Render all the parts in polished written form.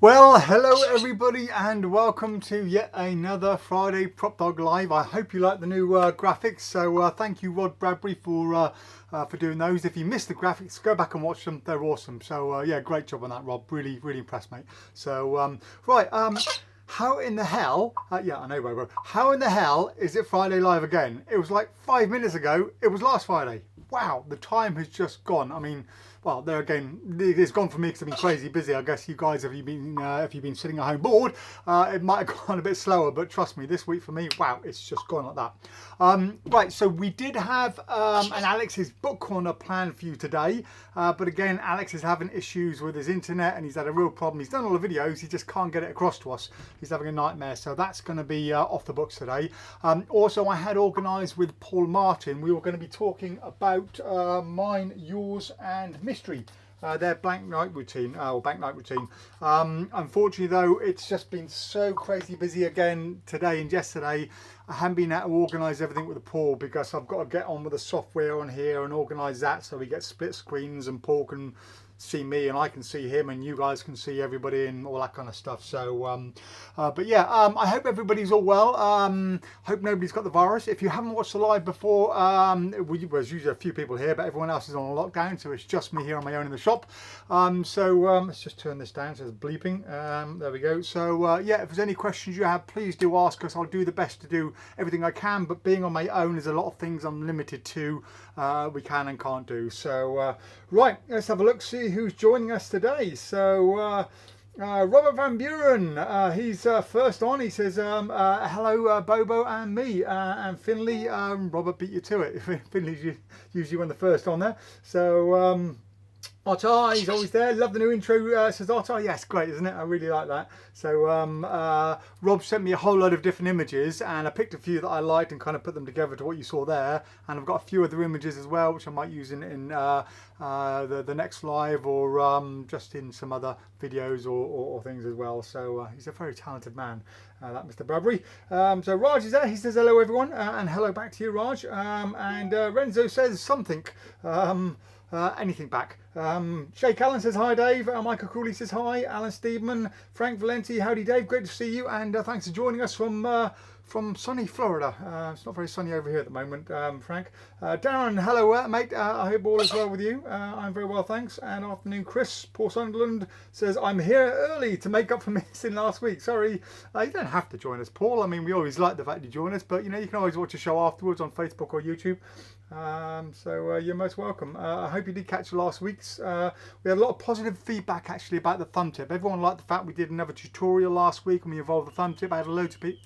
Well, hello everybody and welcome to yet another Friday PropDog Live. I hope you like the new graphics, so thank you Rod Bradbury for doing those. If you missed the graphics, go back and watch them, they're awesome. So yeah, great job on that, Rob, really impressed, mate. So how in the hell, yeah I know Bobo, how in the hell is it Friday Live again? It was like 5 minutes ago, it was last Friday. Wow, the time has just gone. I mean, well, there again, it's gone for me because I've been crazy busy. I guess you guys, if you've been sitting at home bored, it might have gone a bit slower. But trust me, this week for me, wow, it's just gone like that. Right, so we did have an Alex's book corner planned for you today, but again, Alex is having issues with his internet and he's had a real problem. He's done all the videos, he just can't get it across to us. He's having a nightmare, so that's going to be off the books today. Also, I had organised with Paul Martin. We were going to be talking about mine, yours, and mystery, their blank night routine or bank night routine. Unfortunately though, it's just been so crazy busy again today and yesterday. I haven't been able to organise everything with Paul because I've got to get on with the software on here and organise that so we get split screens and Paul can see me and I can see him and you guys can see everybody and all that kind of stuff. So but yeah, I hope everybody's all well. Hope nobody's got the virus. If you haven't watched the live before, there's usually a few people here, but everyone else is on a lockdown, so it's just me here on my own in the shop. Let's just turn this down so it's bleeping. There we go. So yeah, if there's any questions you have, please do ask us. I'll do the best to do everything I can, but being on my own, there's a lot of things I'm limited to, we can and can't do. So right, let's have a look, see who's joining us today. So Robert Van Buren, he's first on. He says hello Bobo and me, and Finley. Robert beat you to it. Finley's usually one of the first on there. So Otar, he's always there. Love the new intro, says Otar. Yes, great, isn't it? I really like that. So Rob sent me a whole load of different images and I picked a few that I liked and kind of put them together to what you saw there. And I've got a few other images as well, which I might use in the next live or just in some other videos or things as well. So he's a very talented man, that Mr. Bradbury. So Raj is there. He says hello everyone, and hello back to you, Raj. And Renzo says something. Anything back. Shake Allen says hi Dave. Michael Cooley says hi. Alan Steedman, Frank Valenti, howdy Dave, great to see you, and thanks for joining us from sunny Florida. It's not very sunny over here at the moment, Frank. Darren, hello mate, I hope all is well with you. I'm very well, thanks. And afternoon Chris, Paul Sunderland says I'm here early to make up for missing last week. Sorry, you don't have to join us, Paul. I mean, we always like the fact you join us, but you know, you can always watch a show afterwards on Facebook or YouTube. So you're most welcome. I hope you did catch last week's. We had a lot of positive feedback actually about the thumb tip. Everyone liked the fact we did another tutorial last week and we involved the thumb tip. I had a load of people.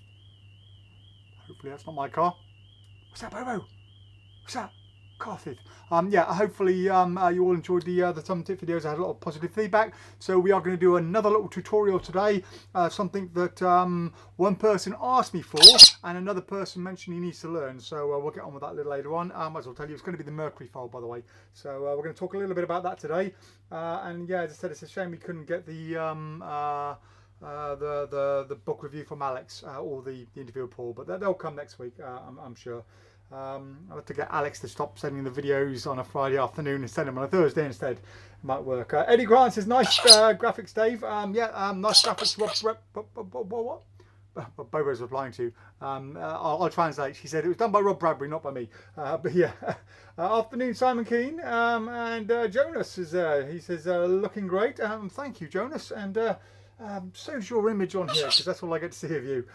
Hopefully that's not my car. What's that, Bobo? What's that? Car thief. Yeah, hopefully you all enjoyed the thumb tip videos. I had a lot of positive feedback. So we are going to do another little tutorial today. Something that one person asked me for and another person mentioned he needs to learn. So we'll get on with that a little later on. I might as well tell you, it's going to be the Mercury Fold, by the way. So we're going to talk a little bit about that today. And yeah, as I said, it's a shame we couldn't get the book review from Alex or the interview with Paul, but they'll come next week, I'm sure. I'll have to get Alex to stop sending the videos on a Friday afternoon and send them on a Thursday instead. It might work. Eddie Grant says nice graphics, Dave. Nice graphics. What Bobo's replying to. I'll translate. She said it was done by Rob Bradbury, not by me. But yeah. Afternoon, Simon Keane. And Jonas is there. He says looking great. Thank you, Jonas. And so's your image on here because that's all I get to see of you.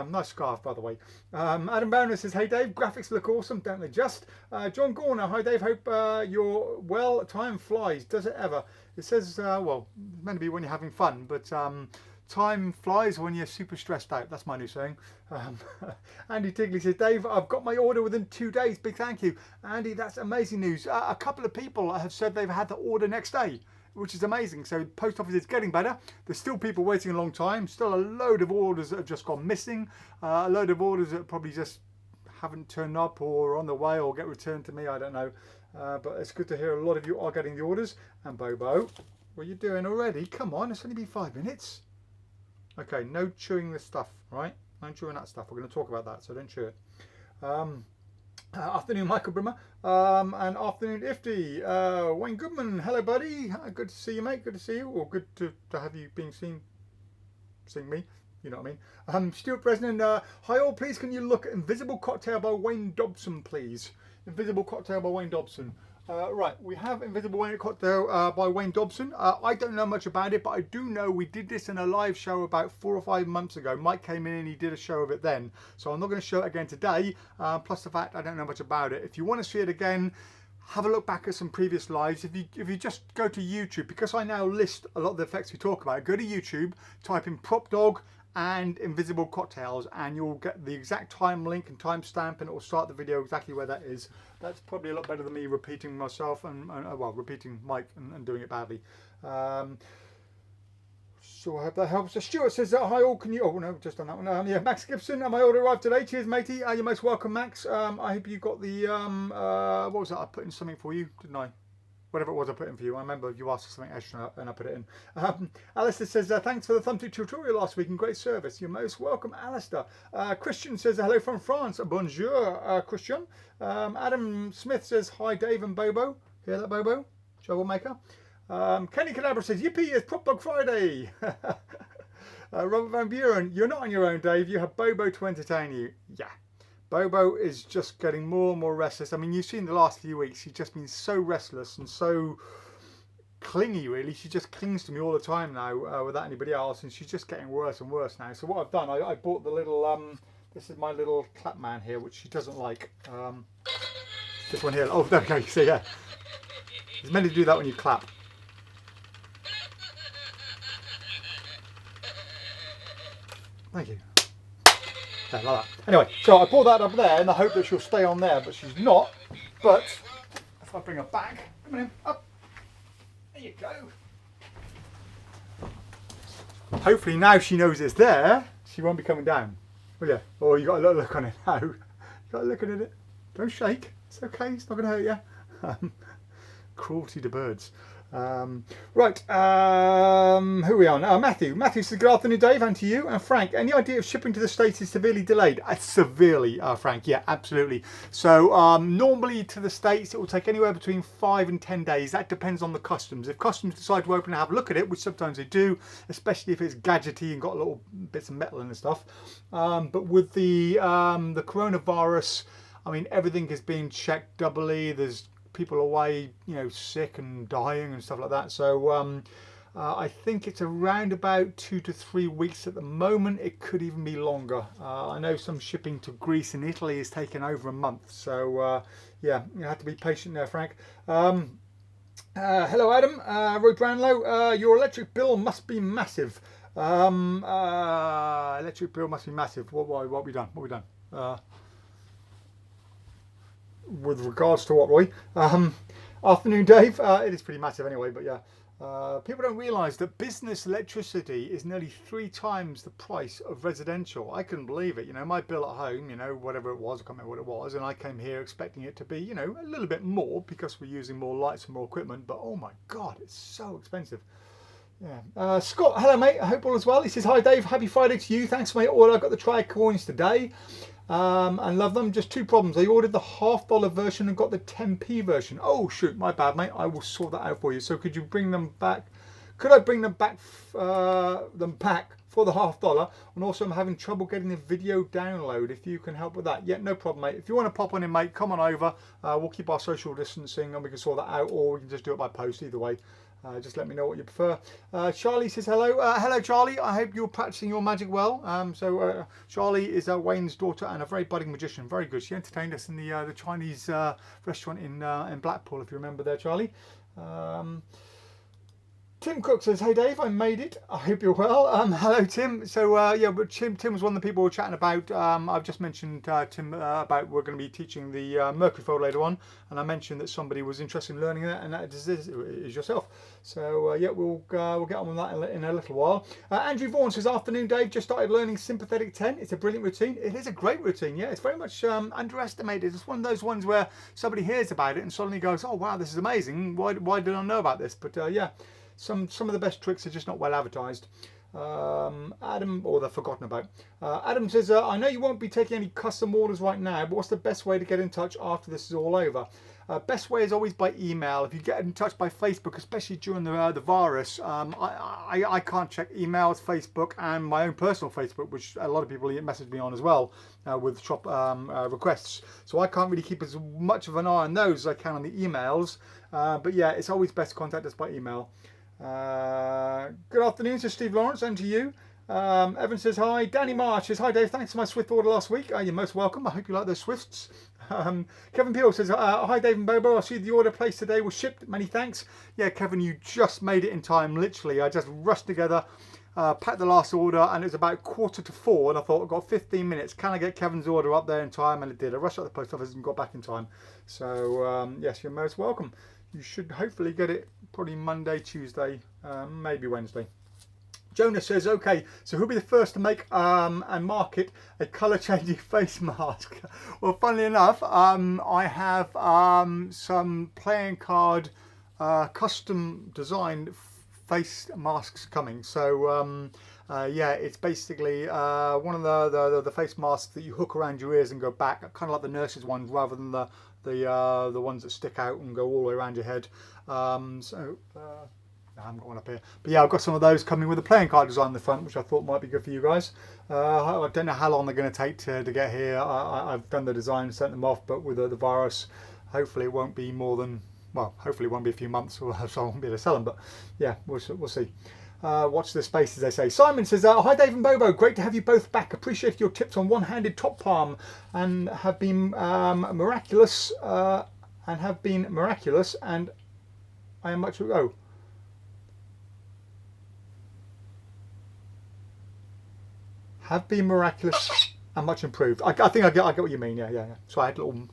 Nice scarf, by the way. Adam Bowner says, hey Dave, graphics look awesome, don't they just? John Gorner, hi Dave, hope you're well. Time flies, does it ever? It says, well, it's meant to be when you're having fun, but time flies when you're super stressed out. That's my new saying. Andy Tigley says, Dave, I've got my order within 2 days. Big thank you. Andy, that's amazing news. A couple of people have said they've had the order next day, which is amazing. So post office is getting better. There's still people waiting a long time. Still a load of orders that have just gone missing. A load of orders that probably just haven't turned up or are on the way or get returned to me. I don't know. But it's good to hear a lot of you are getting the orders. And Bobo, what are you doing already? Come on, it's only been 5 minutes. Okay, no chewing this stuff, right? No chewing that stuff. We're going to talk about that, so don't chew it. Afternoon, Michael Brimmer, and afternoon, Ifty. Wayne Goodman, hello, buddy. Good to see you, mate. Good to see you, or good to have you being seen sing me. You know what I mean? Stuart Bresnan, hi all, please can you look at Invisible Cocktail by Wayne Dobson, please? Invisible Cocktail by Wayne Dobson. Right, we have Invisible Cocktail by Wayne Dobson. I don't know much about it, but I do know we did this in a live show about 4 or 5 months ago. Mike came in and he did a show of it then. So I'm not going to show it again today, plus the fact I don't know much about it. If you want to see it again, have a look back at some previous lives. If you just go to YouTube, because I now list a lot of the effects we talk about, go to YouTube, type in PropDog and Invisible Cocktails, and you'll get the exact time link and timestamp, and it will start the video exactly where that is. That's probably a lot better than me repeating myself and well, repeating Mike and doing it badly. So I hope that helps. Stuart says, hi all, can you, oh no, just on that one. Yeah, Max Gibson, my order arrived today. Cheers matey, you're most welcome Max. I hope you got the, what was that, I put in something for you, didn't I? Whatever it was I put in for you. I remember you asked for something extra and I put it in. Alistair says, thanks for the thumbstick tutorial last week and great service. You're most welcome, Alistair. Christian says, hello from France. Bonjour, Christian. Adam Smith says, hi Dave and Bobo. Hear that, Bobo? Troublemaker. Kenny Cadabra says, yippee, it's PropDog Friday. Robert Van Buren, you're not on your own, Dave. You have Bobo to entertain you. Yeah. Bobo is just getting more and more restless. I mean, you've seen the last few weeks, she's just been so restless and so clingy, really. She just clings to me all the time now without anybody else, and she's just getting worse and worse now. So what I've done, I bought the little, this is my little clap man here, which she doesn't like. This one here. Oh, there we go. You see, yeah. It's meant to do that when you clap. Thank you. Yeah, like that. Anyway, so I brought that up there in the hope that she'll stay on there, but she's not. But if I bring her back, come on in, up. There you go. Hopefully now she knows it's there, she won't be coming down. Will you? Oh, you got a little look on it now. You got a look at it. Don't shake. It's okay. It's not going to hurt you. Cruelty to birds. Right, who are we on? Matthew. Matthew says, good afternoon, Dave, and to you. And Frank, any idea if shipping to the States is severely delayed? Severely, Frank, yeah, absolutely. So normally to the States, it will take anywhere between 5 and 10 days. That depends on the customs. If customs decide to open and have a look at it, which sometimes they do, especially if it's gadgety and got little bits of metal in and stuff. But with the coronavirus, I mean, everything is being checked doubly. There's people away, you know, sick and dying and stuff like that. So I think it's around about 2 to 3 weeks at the moment. It could even be longer. I know some shipping to Greece and Italy is taking over a month. So yeah, you have to be patient there, Frank. Hello, Adam. Roy Brownlow, your electric bill must be massive. Electric bill must be massive. What have we done? What have we done? With regards to what, Roy? Afternoon, Dave. It is pretty massive anyway, but yeah. People don't realise that business electricity is nearly 3 times the price of residential. I couldn't believe it. You know, my bill at home, you know, whatever it was, I can't remember what it was, and I came here expecting it to be, you know, a little bit more because we're using more lights and more equipment, but oh my God, it's so expensive. Yeah. Scott, hello mate, I hope all is well. He says, hi Dave, happy Friday to you. Thanks for my order. I got the Tri coins today. And love them. Just 2 problems. I ordered the $half version and got the 10p version. Oh shoot, my bad mate. I will sort that out for you. So could you bring them back? Could I bring them back for the $half? And also I'm having trouble getting the video download, if you can help with that. Yeah, no problem mate. If you want to pop on in mate, come on over. We'll keep our social distancing and we can sort that out, or we can just do it by post, either way. Just let me know what you prefer. Charlie says hello. Hello, Charlie. I hope you're practicing your magic well. Charlie is Wayne's daughter and a very budding magician. Very good. She entertained us in the Chinese restaurant in Blackpool, if you remember there, Charlie. Tim Cook says, hey Dave, I made it. I hope you're well. Hello Tim. So yeah, but Tim was one of the people we were chatting about. I've just mentioned Tim about we're going to be teaching the Mercury Fold later on, and I mentioned that somebody was interested in learning that, and that is yourself. So yeah, we'll get on with that in a little while. Andrew Vaughan says, afternoon Dave, just started learning Sympathetic 10. It's a brilliant routine. It is a great routine. Yeah, it's very much underestimated. It's one of those ones where somebody hears about it and suddenly goes, oh wow, this is amazing. Why did I know about this? But yeah. Some of the best tricks are just not well advertised. Adam, or they're forgotten about. Adam says, I know you won't be taking any custom orders right now, but what's the best way to get in touch after this is all over? Best way is always by email. If you get in touch by Facebook, especially during the virus, I can't check emails, Facebook, and my own personal Facebook, which a lot of people message me on as well with shop requests. So I can't really keep as much of an eye on those as I can on the emails. But yeah, it's always best to contact us by email. Good afternoon to Steve Lawrence and to you. Evan says hi. Danny March says hi Dave, thanks for my Swift order last week. You're most welcome. I hope you like those Swifts. Kevin Peel says hi Dave and Bobo, I see the order placed today was shipped, many thanks. Yeah Kevin, you just made it in time. Literally I just rushed together, packed the last order, and it was about 3:45 and I thought I've got 15 minutes, can I get Kevin's order up there in time? And it did. I rushed out the post office and got back in time. So yes, you're most welcome. You should hopefully get it probably Monday, Tuesday, maybe Wednesday. Jonah says, okay, so who'll be the first to make and market a colour changing face mask? Well, funnily enough, I have some playing card custom designed face masks coming. So yeah, it's basically one of the face masks that you hook around your ears and go back, kind of like the nurses ones, rather than the ones that stick out and go all the way around your head. I haven't got one up here, but yeah, I've got some of those coming with a playing card design on the front, which I thought might be good for you guys. I don't know how long they're going to take to get here. I've done the design, sent them off, but with the virus, hopefully it won't be more than, well, hopefully it won't be a few months, so I won't be able to sell them, but yeah, we'll see. Watch this space, as they say. Simon says, hi Dave and Bobo, great to have you both back. Appreciate your tips on one-handed top palm and have been miraculous, and I am much, have been miraculous and much improved. I think I get what you mean. Yeah. So I had a little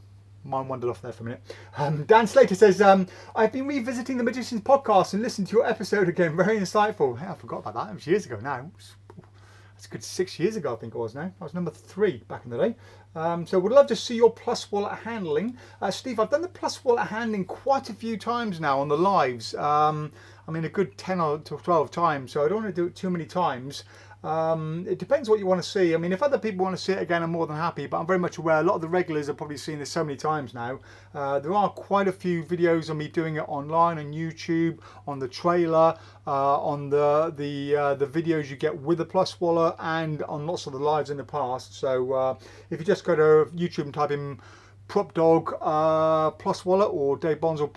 mind wandered off there for a minute. Dan Slater says, I've been revisiting the Magician's podcast and listened to your episode again. Very insightful. Yeah, I forgot about that. It was years ago now. That's a good 6 years ago, I think it was now. I was number 3 back in the day. So would love to see your plus wallet handling. Steve, I've done the plus wallet handling quite a few times now on the lives. I mean, a good 10 or 12 times. So I don't want to do it too many times. It depends what you want to see. I mean, if other people want to see it again, I'm more than happy, but I'm very much aware a lot of the regulars have probably seen this so many times now. There are quite a few videos of me doing it online on YouTube, on the trailer, on the videos you get with the plus wallet, and on lots of the lives in the past. So if you just go to YouTube and type in PropDog plus wallet or Dave Bonsall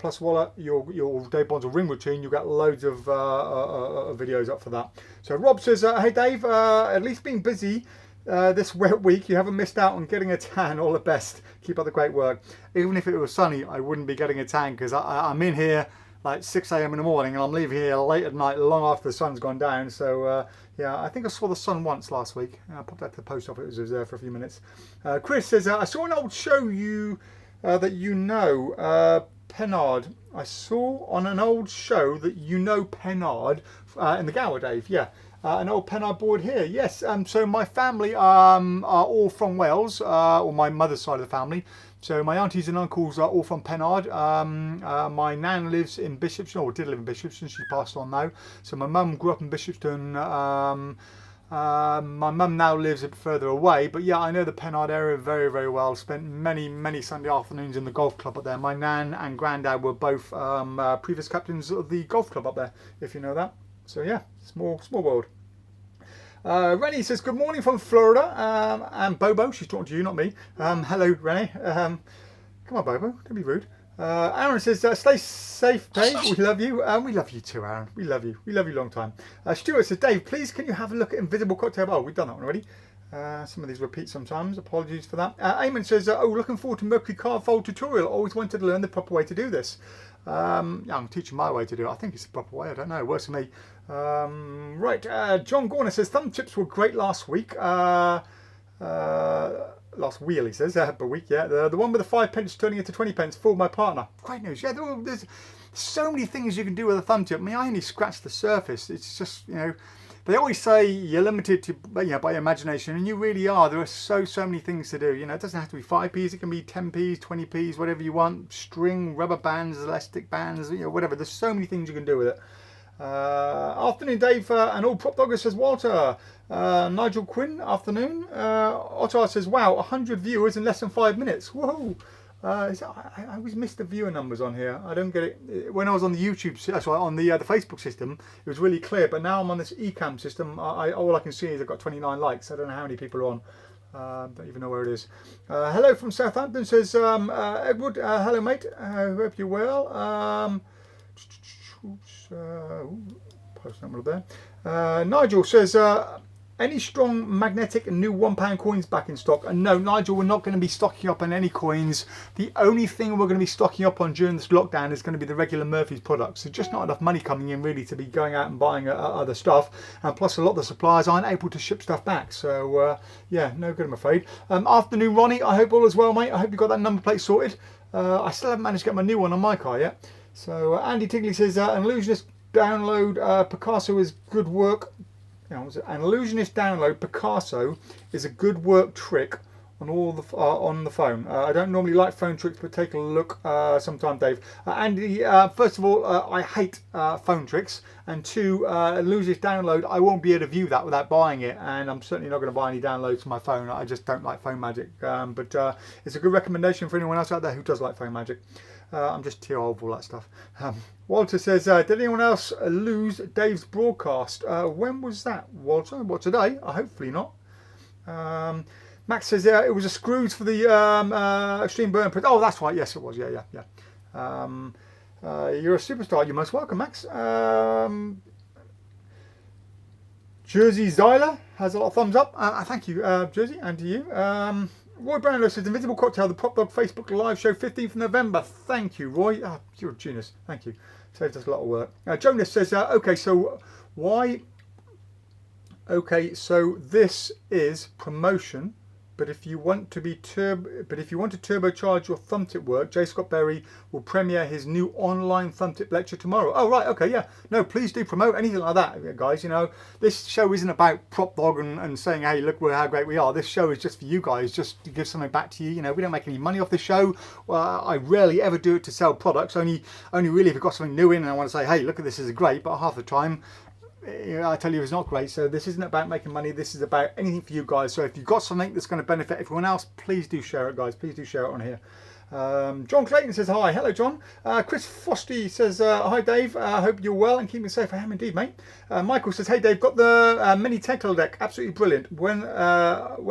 plus wallet, your Dave Bonsall ring routine, you'll get loads of videos up for that. So Rob says, hey Dave, at least being busy this wet week, you haven't missed out on getting a tan. All the best. Keep up the great work. Even if it was sunny, I wouldn't be getting a tan because I'm in here like 6 a.m. in the morning and I'm leaving here late at night, long after the sun's gone down. So yeah, I think I saw the sun once last week. I popped out to the post office, it was there for a few minutes. Chris says, I saw an old show that you know, Pennard. I saw on an old show that you know Pennard in the Gower, Dave. Yeah, an old Pennard board here. Yes, so my family are all from Wales, or my mother's side of the family. So my aunties and uncles are all from Pennard. My nan lives in Bishopston, or did live in Bishopston. She passed on now. So my mum grew up in Bishopston. My mum now lives a bit further away, but yeah, I know the Pennard area very, very well. Spent many Sunday afternoons in the golf club up there. My nan and granddad were both previous captains of the golf club up there, if you know that. So yeah, small world. Rennie says, good morning from Florida. And Bobo, she's talking to you, not me. Hello, Rennie. Come on, Bobo, don't be rude. Aaron says, stay safe, Dave. We love you. We love you too, Aaron. We love you. We love you long time. Stuart says, Dave, please can you have a look at Invisible Cocktail? Oh, we've done that one already. Some of these repeat sometimes. Apologies for that. Eamon says, oh, looking forward to Mercury Card Fold tutorial. Always wanted to learn the proper way to do this. Yeah, I'm teaching my way to do it. I think it's the proper way. I don't know. It works for me. Right. John Gorner says, thumb chips were great last week. Last wheel, he says, per week, yeah. The one with the 5 pence turning into 20 pence fooled my partner. Great news. Yeah, there's so many things you can do with a thumb chip. I mean, I only scratched the surface. It's just, you know, they always say you're limited to, you know, by imagination, and you really are. There are so many things to do. You know, it doesn't have to be 5p's. It can be 10p's, 20p's, whatever you want. String, rubber bands, elastic bands, you know, whatever. There's so many things you can do with it. Afternoon, Dave, and all prop doggers, says Walter. Nigel Quinn, afternoon. Otto says, wow, 100 viewers in less than 5 minutes. Whoa. I always miss the viewer numbers on here. I don't get it. When I was on the YouTube, sorry, on the Facebook system, it was really clear. But now I'm on this Ecamm system. All I can see is I've got 29 likes. I don't know how many people are on. Don't even know where it is. Hello from Southampton, says Edward. Hello, mate. Hope you're well. Post number there. Nigel says, any strong magnetic new £1 coins back in stock? And no, Nigel, we're not going to be stocking up on any coins. The only thing we're going to be stocking up on during this lockdown is going to be the regular Murphy's products. There's just not enough money coming in really to be going out and buying other stuff. And plus a lot of the suppliers aren't able to ship stuff back. So yeah, no good, I'm afraid. Afternoon, Ronnie. I hope all is well, mate. I hope you got that number plate sorted. I still haven't managed to get my new one on my car yet. So Andy Tigley says, an illusionist download Picasso is good work. An illusionist download Picasso is a good work trick on all the on the phone. I don't normally like phone tricks, but take a look sometime, Dave. Andy, first of all, I hate phone tricks, and two, illusionist download, I won't be able to view that without buying it, and I'm certainly not going to buy any downloads for my phone. I just don't like phone magic, but it's a good recommendation for anyone else out there who does like phone magic. I'm just too old for all that stuff. Walter says, did anyone else lose Dave's broadcast? When was that, Walter? What, today? Hopefully not. Max says, it was a screws for the extreme burn print. Oh, that's right. Yes, it was. Yeah. You're a superstar. You're most welcome, Max. Jersey Zyler has a lot of thumbs up. Thank you, Jersey, and to you. Roy Brownlow says, Invisible Cocktail, the PropDog Facebook live show, 15th of November. Thank you, Roy. You're a genius. Thank you. Saved us a lot of work. Jonas says, okay, so why? Okay, so this is promotion. But if you want to turbocharge your thumb tip work, J. Scott Berry will premiere his new online thumb tip lecture tomorrow. Oh right, okay, yeah. No, please do promote anything like that, guys. You know, this show isn't about PropDog and saying, hey, look how great we are. This show is just for you guys, just to give something back to you. You know, we don't make any money off the show. I rarely ever do it to sell products. Only really if you've got something new in and I want to say, hey, look at this is great. But half the time, I tell you, it's not great. So this isn't about making money. This is about anything for you guys. So if you've got something that's going to benefit everyone else, please do share it, guys. Please do share it on here. John Clayton says hi. Hello, John. Chris Frosty says hi, Dave. I hope you're well and keeping safe. I am indeed, mate. Michael says, hey, Dave, got the mini Tecla deck. Absolutely brilliant. When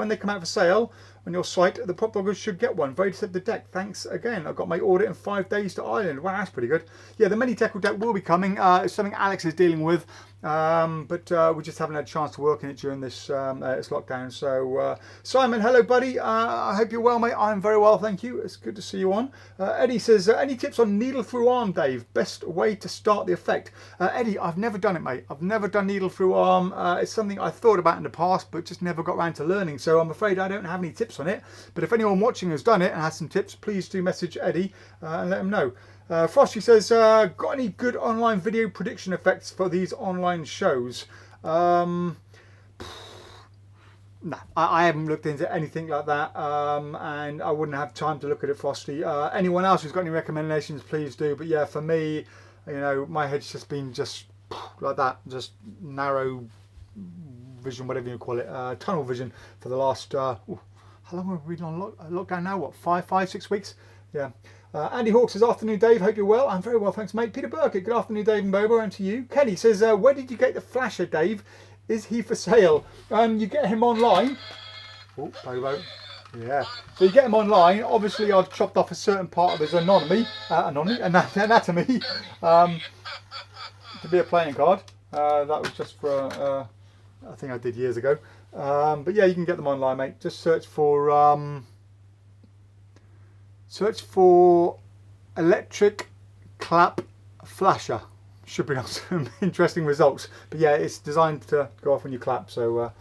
they come out for sale on your site, the PropDoggers should get one. Very deceptive deck. Thanks again. I got my order in 5 days to Ireland. Wow, that's pretty good. Yeah, the mini Tecla deck will be coming. It's something Alex is dealing with. But we just haven't had a chance to work in it during this lockdown. So Simon, hello buddy. I hope you're well, mate. I'm very well, thank you. It's good to see you on. Eddie says, any tips on needle through arm, Dave? Best way to start the effect? Eddie, I've never done it, mate. I've never done needle through arm. It's something I thought about in the past, but just never got around to learning. So I'm afraid I don't have any tips on it. But if anyone watching has done it and has some tips, please do message Eddie and let him know. Frosty says, got any good online video prediction effects for these online shows? No, I haven't looked into anything like that, and I wouldn't have time to look at it, Frosty. Anyone else who's got any recommendations, please do. But yeah, for me, you know, my head's just been like that, just narrow vision, whatever you call it, tunnel vision for the last, how long have we been on lockdown now? What, 5, 6 weeks? Yeah. Andy Hawks says, afternoon Dave, hope you're well. I'm very well, thanks mate. Peter Burkett, good afternoon Dave and Bobo, and to you. Kenny says, where did you get the flasher, Dave? Is he for sale? You get him online. Oh, Bobo. Yeah. So you get him online. Obviously I've chopped off a certain part of his anatomy to be a playing card. That was just for a thing I did years ago. But yeah, you can get them online, mate. Just search for electric clap flasher. Should bring up some interesting results. But yeah, it's designed to go off when you clap. So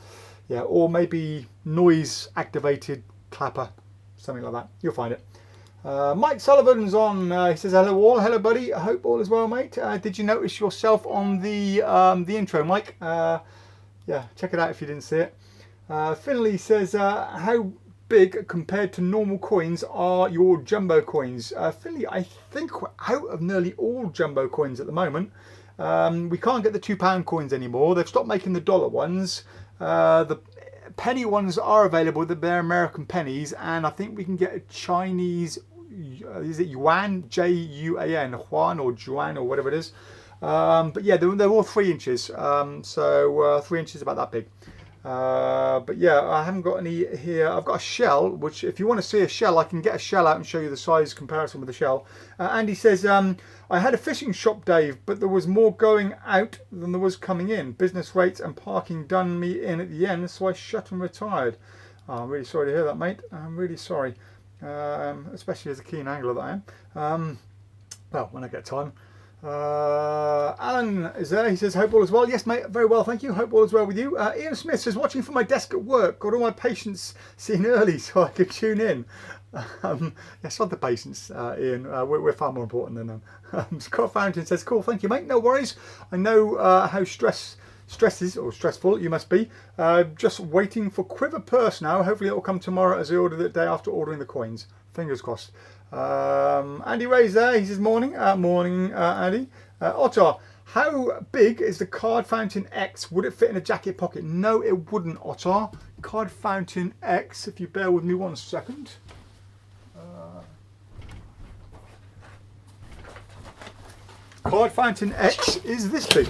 yeah, or maybe noise activated clapper, something like that. You'll find it. Mike Sullivan's on. He says, hello all. Hello buddy. I hope all is well, mate. Did you notice yourself on the intro, Mike? Yeah, check it out if you didn't see it. Finley says, how big compared to normal coins are your jumbo coins? Finley, I think we're out of nearly all jumbo coins at the moment. We can't get the £2 coins anymore. They've stopped making the dollar ones. The penny ones are available, they're American pennies, and I think we can get a Chinese is it Yuan, Juan, Juan or Juan or whatever it is. But yeah, they're all 3 inches. So 3 inches, about that big. But yeah, I haven't got any here. I've got a shell, which if you want to see a shell, I can get a shell out and show you the size comparison with the shell. Andy says, I had a fishing shop, Dave, but there was more going out than there was coming in. Business rates and parking done me in at the end, so I shut and retired. Oh, I'm really sorry to hear that, mate. I'm really sorry, especially as a keen angler that I am. Well, when I get time. Alan is there. He says, hope all is well. Yes, mate, very well, thank you. Hope all is well with you. Ian Smith says, watching from my desk at work. Got all my patients seen early so I could tune in. Yes, not the patients, Ian. We're far more important than them. Scott Fountain says, cool, thank you, mate. No worries. I know how stressful you must be. Just waiting for Quiver Purse now. Hopefully it will come tomorrow as I ordered it the day after ordering the coins. Fingers crossed. Andy Ray's there. He says morning. Morning, Andy. Ottar, how big is the Card Fountain X? Would it fit in a jacket pocket? No, it wouldn't, Ottar. Card Fountain X, if you bear with me 1 second. Card Fountain X is this big.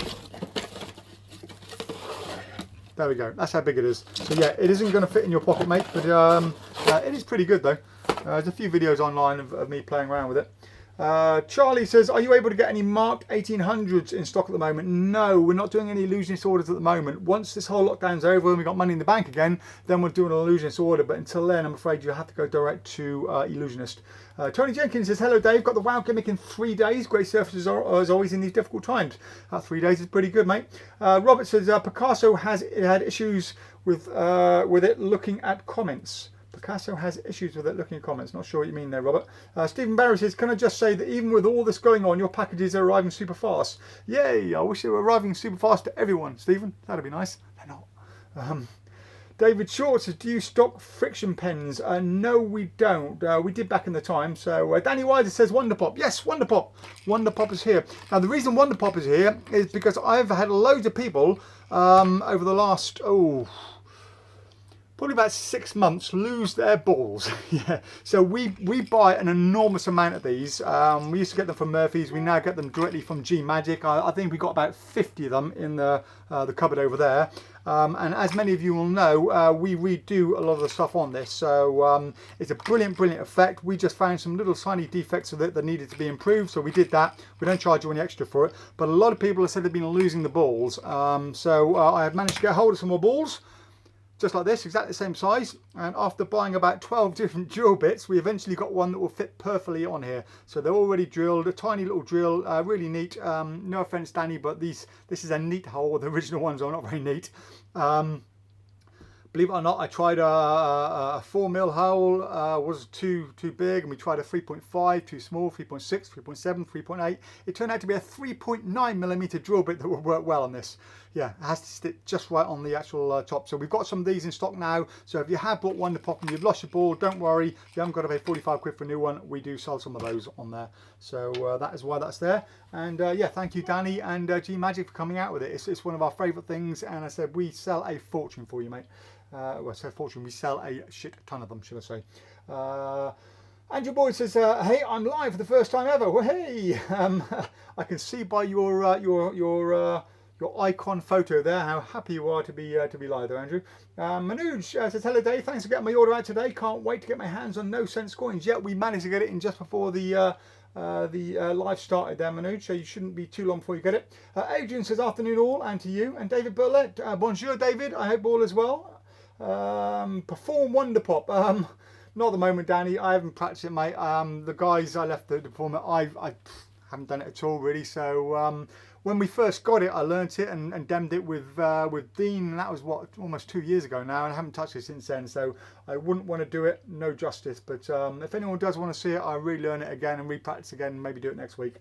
There we go. That's how big it is. So yeah, it isn't going to fit in your pocket, mate, but it is pretty good though. There's a few videos online of me playing around with it. Charlie says, are you able to get any marked 1800s in stock at the moment? No, we're not doing any illusionist orders at the moment. Once this whole lockdown's over and we've got money in the bank again, then we'll do an illusionist order. But until then, I'm afraid you have to go direct to illusionist. Tony Jenkins says, hello Dave, got the WoW gimmick in 3 days. Great surfaces as always in these difficult times. 3 days is pretty good, mate. Robert says, Picasso has had issues with it looking at comments. Picasso has issues with it looking at comments. Not sure what you mean there, Robert. Stephen Barry says, can I just say that even with all this going on, your packages are arriving super fast. Yay, I wish they were arriving super fast to everyone, Stephen. That'd be nice. They're not. David Short says, do you stock friction pens? No, we don't. We did back in the time. So Danny Wiser says, Wonderpop. Yes, Wonderpop. Wonderpop is here. Now, the reason Wonderpop is here is because I've had loads of people over the last, probably about 6 months lose their balls. Yeah, so we buy an enormous amount of these. We used to get them from Murphy's. We now get them directly from G Magic. I think we got about 50 of them in the cupboard over there. And as many of you will know, we redo a lot of the stuff on this. So it's a brilliant effect. We just found some little tiny defects of it that needed to be improved, so we did that. We don't charge you any extra for it, but a lot of people have said they've been losing the balls. So I have managed to get hold of some more balls. Just like this, exactly the same size, and after buying about 12 different drill bits, we eventually got one that will fit perfectly on here. So they're already drilled, a tiny little drill, really neat. No offense, Danny, but this is a neat hole. The original ones are not very neat. Believe it or not, I tried a 4mm hole, was too big, and we tried a 3.5, too small, 3.6, 3.7, 3.8. It turned out to be a 3.9mm drill bit that would work well on this. Yeah, it has to stick just right on the actual top. So we've got some of these in stock now. So if you have bought Wonderpop and you've lost your ball, don't worry. You haven't got to pay 45 quid for a new one. We do sell some of those on there. So that is why that's there. And yeah, thank you, Danny and G Magic, for coming out with it. It's one of our favourite things. And I said, we sell a fortune for you, mate. Well, I say fortune, we sell a shit ton of them, should I say. Andrew Boyd says, hey, I'm live for the first time ever. Well, hey, I can see by your icon photo there how happy you are to be live there, Andrew. Manoj says, hello Dave, thanks for getting my order out today. Can't wait to get my hands on no cents coins yet. We managed to get it in just before the live started there, Manoj, so you shouldn't be too long before you get it. Adrian says, afternoon all, and to you. And David Burlett, bonjour David, I hope all is well. Perform Wonderpop. Not at the moment, Danny. I haven't practiced it, mate. The guys I left the performer, I haven't done it at all really. So when we first got it, I learnt it and demmed it with Dean, and that was what, almost 2 years ago now, and I haven't touched it since then. So I wouldn't want to do it, no justice. But if anyone does want to see it, I'll relearn it again and re-practice again, and maybe do it next week.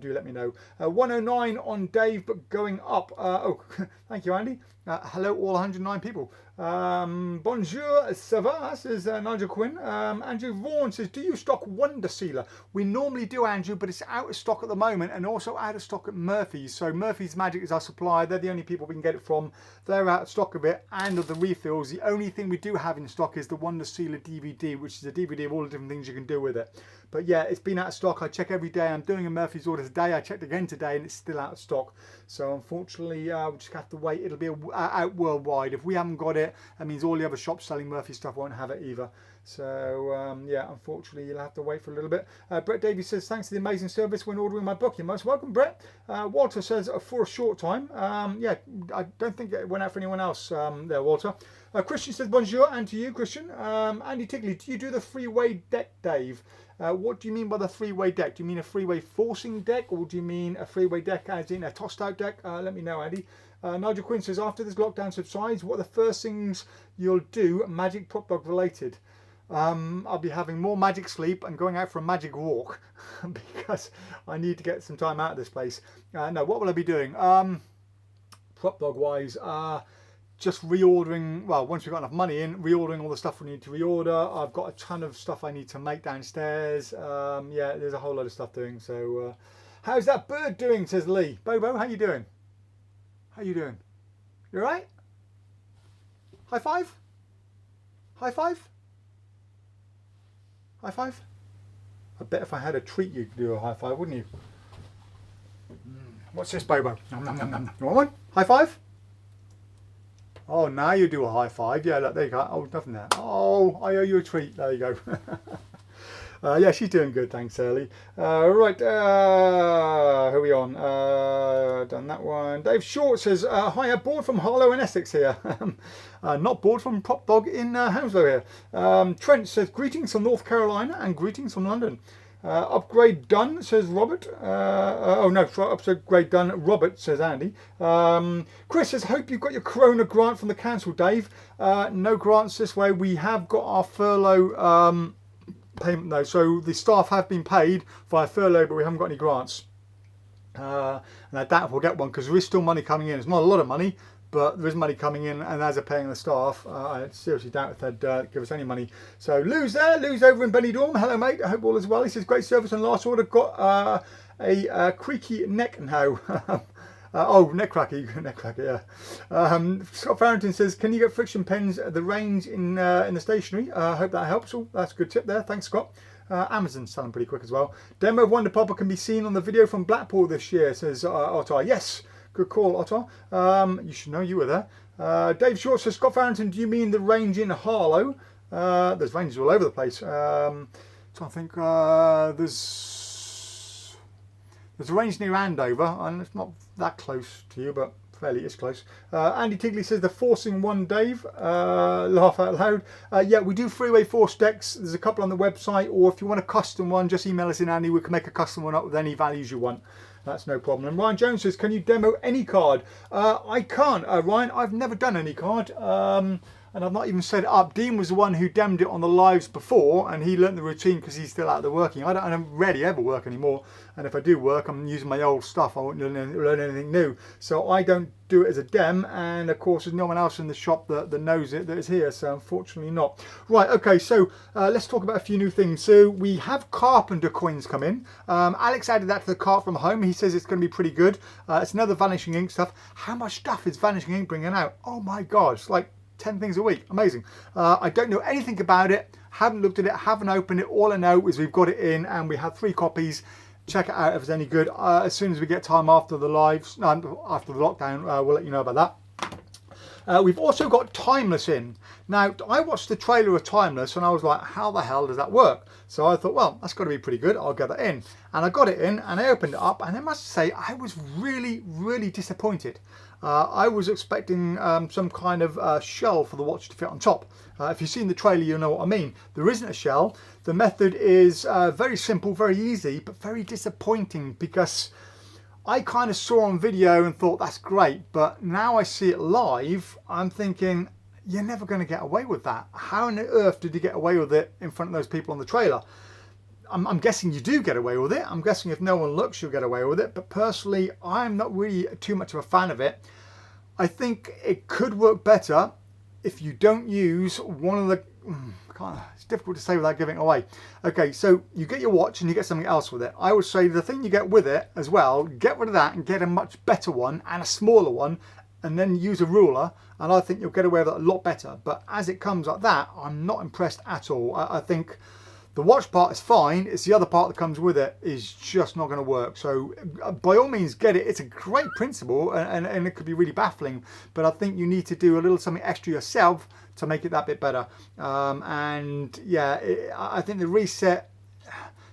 Do let me know. 109 on Dave, but going up. Oh, thank you, Andy. Hello, all 109 people. Bonjour, ça va, says Nigel Quinn. Andrew Vaughan says, do you stock Wonder Sealer? We normally do, Andrew, but it's out of stock at the moment, and also out of stock at Murphy's. So Murphy's Magic is our supplier. They're the only people we can get it from. They're out of stock of it and of the refills. The only thing we do have in stock is the Wonder Sealer DVD, which is a DVD of all the different things you can do with it. But yeah, it's been out of stock. I check every day. I'm doing a Murphy's order today. I checked again today and it's still out of stock. So unfortunately, we'll just have to wait. It'll be out worldwide. If we haven't got it, that means all the other shops selling Murphy stuff won't have it either. So yeah, unfortunately, you'll have to wait for a little bit. Brett Davies says, thanks for the amazing service when ordering my book. You're most welcome, Brett. Walter says, for a short time. Yeah, I don't think it went out for anyone else there, Walter. Christian says, bonjour, and to you, Christian. Andy Tigley, do you do the three-way deck, Dave? What do you mean by the three-way deck? Do you mean a three-way forcing deck, or do you mean a three-way deck as in a tossed-out deck? Let me know, Andy. Nigel Quinn says, after this lockdown subsides, what are the first things you'll do Magic PropDog related? I'll be having more magic sleep and going out for a magic walk because I need to get some time out of this place. No, what will I be doing? PropDog wise, just reordering, well, once we've got enough money in, reordering all the stuff we need to reorder. I've got a ton of stuff I need to make downstairs. Yeah, there's a whole lot of stuff doing. So how's that bird doing, says Lee. Bobo, how you doing? How you doing? You all right? High five? High five? High five? I bet if I had a treat you'd do a high five, wouldn't you? What's this, Bobo? Nom, nom, nom, nom. You want one? High five? Oh, now you do a high five. Yeah, look, there you go. Oh, nothing there. Oh, I owe you a treat. There you go. Yeah, she's doing good, thanks, Early. Right, who are we on? Done that one. Dave Short says, hiya, bored from Harlow and Essex here. Not bored from PropDog in Hounslow here. Trent says, greetings from North Carolina and greetings from London. Upgrade done, says Robert. Oh no, upgrade done, Robert, says Andy. Chris says, hope you've got your Corona grant from the council, Dave. No grants this way. We have got our furlough payment though, so the staff have been paid via furlough, but we haven't got any grants. And I doubt if we'll get one because there is still money coming in. It's not a lot of money, but there is money coming in, and as they're paying the staff, I seriously doubt if they'd give us any money. So Lou's there, Lou's over in Benidorm. Hello mate, I hope all is well. He says, great service on last order. Got a creaky neck now. Oh, neck cracker, neck cracker, yeah. Scott Farrington says, can you get friction pens at the range in the stationery? I hope that helps. Oh, that's a good tip there. Thanks, Scott. Amazon's selling pretty quick as well. Demo of Wonder Popper can be seen on the video from Blackpool this year, says Otto. Yes, good call, Otto. You should know, you were there. Dave Short says, Scott Farrington, do you mean the range in Harlow? There's ranges all over the place. So I think there's a range near Andover, and it's not that close to you, but fairly is close. Andy Tigley says, the forcing one, Dave. Laugh out loud. Yeah, we do three-way force decks. There's a couple on the website, or if you want a custom one, just email us in, Andy. We can make a custom one up with any values you want. That's no problem. And Ryan Jones says, can you demo any card? I can't, Ryan. I've never done any card. And I've not even set it up. Dean was the one who demoed it on the lives before, and he learnt the routine because he's still out there working. I don't rarely ever work anymore, and if I do work, I'm using my old stuff. I won't learn anything new. So I don't do it as a dem, and of course there's no one else in the shop that knows it that is here, so unfortunately not. Right, okay, so let's talk about a few new things. So we have Carpenter coins come in. Alex added that to the cart from home. He says it's going to be pretty good. It's another Vanishing Ink stuff. How much stuff is Vanishing Ink bringing out? Oh my god, it's like 10 things a week. Amazing. I don't know anything about it, haven't looked at it, haven't opened it. All I know is we've got it in and we have 3 copies. Check it out if it's any good. As soon as we get time after the lives, after the lockdown, we'll let you know about that. We've also got Timeless in. Now, I watched the trailer of Timeless and I was like, how the hell does that work? So I thought, well, that's got to be pretty good. I'll get that in. And I got it in and I opened it up, and I must say I was really, really disappointed. I was expecting some kind of shell for the watch to fit on top. If you've seen the trailer, you'll know what I mean. There isn't a shell. The method is very simple, very easy, but very disappointing, because I kind of saw on video and thought that's great, but now I see it live, I'm thinking, you're never going to get away with that. How on earth did you get away with it in front of those people on the trailer? I'm guessing you do get away with it. I'm guessing if no one looks, you'll get away with it. But personally, I'm not really too much of a fan of it. I think it could work better if you don't use one of the... It's difficult to say without giving it away. Okay, so you get your watch and you get something else with it. I would say the thing you get with it as well, get rid of that and get a much better one and a smaller one, and then use a ruler, and I think you'll get away with it a lot better. But as it comes like that, I'm not impressed at all. I think The watch part is fine, it's the other part that comes with it is just not going to work. So by all means get it. It's a great principle, and it could be really baffling, but I think you need to do a little something extra yourself to make it that bit better. And yeah, I think the reset,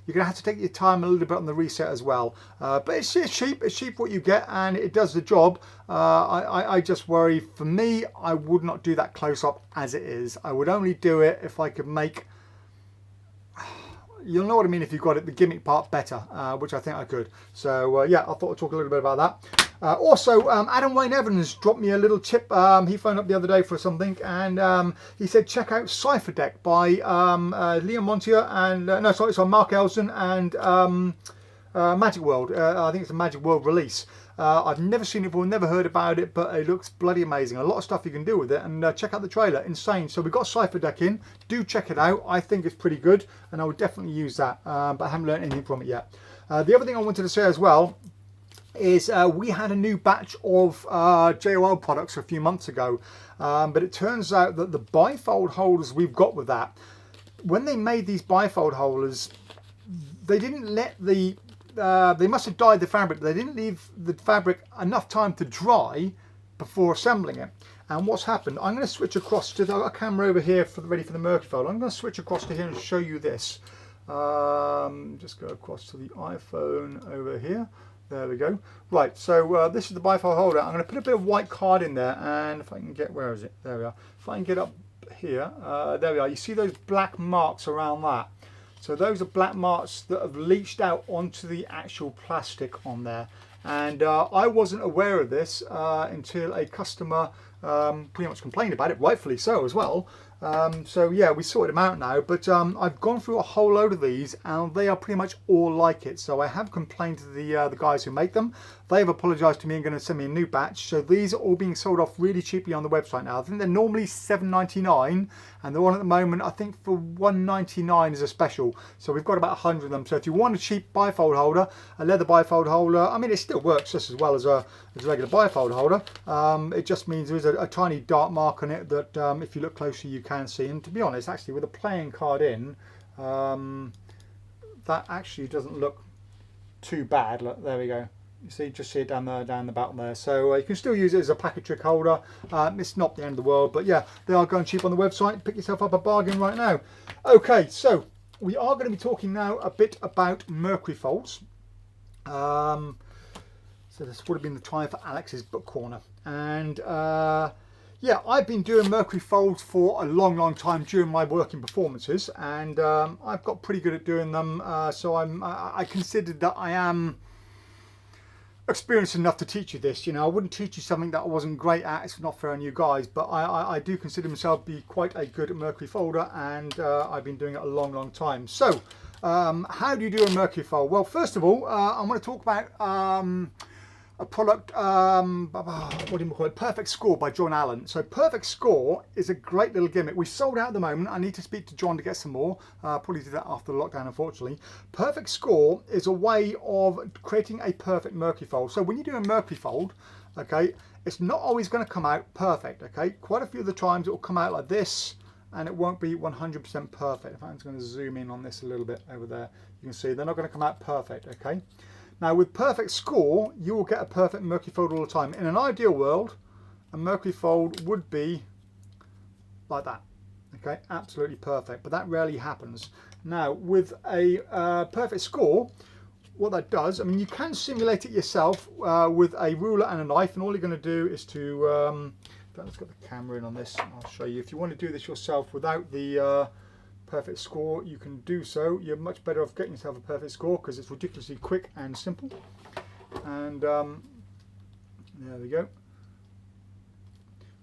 you're going to have to take your time a little bit on the reset as well. But it's cheap. It's cheap what you get, and it does the job. I just worry, for me, I would not do that close-up as it is. I would only do it if I could make, you'll know what I mean if you've got it, the gimmick part better, which I think I could. So yeah, I thought I'd talk a little bit about that. Also, Adam Wayne Evans dropped me a little tip. He phoned up the other day for something, and he said check out Cypher Deck by Leon Montier and it's on Mark Elston and Magic World. I think it's a Magic World release. I've never seen it before, never heard about it, but it looks bloody amazing. A lot of stuff you can do with it, and check out the trailer, insane. So we've got Cypher Deck in, do check it out. I think it's pretty good, and I would definitely use that, but I haven't learned anything from it yet. The other thing I wanted to say as well is we had a new batch of JOL products a few months ago, but it turns out that the bifold holders we've got with that, when they made these bifold holders, they didn't let the they must have dyed the fabric. They didn't leave the fabric enough time to dry before assembling it. And what's happened, I'm going to switch across to the camera over here ready for the Mercury Fold. I'm going to switch across to here and show you this. Just go across to the iPhone over here. There we go. Right, so this is the bifold holder. I'm going to put a bit of white card in there, and if I can get, where is it? There we are. If I can get up here, there we are. You see those black marks around that? So those are black marks that have leached out onto the actual plastic on there. And I wasn't aware of this until a customer pretty much complained about it, rightfully so as well. So yeah, we sorted them out now, but I've gone through a whole load of these and they are pretty much all like it. So I have complained to the guys who make them. They've apologised to me and going to send me a new batch. So these are all being sold off really cheaply on the website now. I think they're normally $7.99 and they're on at the moment, I think for $1.99 is a special. So we've got about 100 of them. So if you want a cheap bifold holder, a leather bifold holder, I mean it still works just as well as a regular bifold holder. It just means there's a tiny dark mark on it that if you look closely you can see. And to be honest, actually with a playing card in, that actually doesn't look too bad. Look, there we go. You see, just see it down the bottom there. So you can still use it as a packet trick holder. It's not the end of the world, but yeah, they are going cheap on the website. Pick yourself up a bargain right now. Okay, so we are going to be talking now a bit about Mercury Folds. So this would have been the time for Alex's book corner. And yeah, I've been doing Mercury Folds for a long time during my working performances, and I've got pretty good at doing them. So I considered that I am experienced enough to teach you this. You know, I wouldn't teach you something that I wasn't great at. It's not fair on you guys, but I do consider myself to be quite a good Mercury folder, and I've been doing it a long time. So how do you do a Mercury fold? Well, first of all, I'm going to talk about a product, what do you call it? Perfect Score by John Allen. So Perfect Score is a great little gimmick. We sold out at the moment. I need to speak to John to get some more. Probably do that after the lockdown, unfortunately. Perfect Score is a way of creating a perfect Mercury fold. So when you do a Mercury fold, okay, it's not always going to come out perfect, okay? Quite a few of the times it will come out like this, and it won't be 100% perfect. In fact, I'm just going to zoom in on this a little bit over there. You can see they're not going to come out perfect, okay? Now with Perfect Score, you will get a perfect Mercury fold all the time. In an ideal world, a Mercury fold would be like that, okay? Absolutely perfect, but that rarely happens. Now with a Perfect Score, what that does, I mean, you can simulate it yourself with a ruler and a knife, and all you're going to do is to, let's get the camera in on this, I'll show you. If you want to do this yourself without the Perfect Score, you can do so. You're much better off getting yourself a Perfect Score because it's ridiculously quick and simple. And there we go.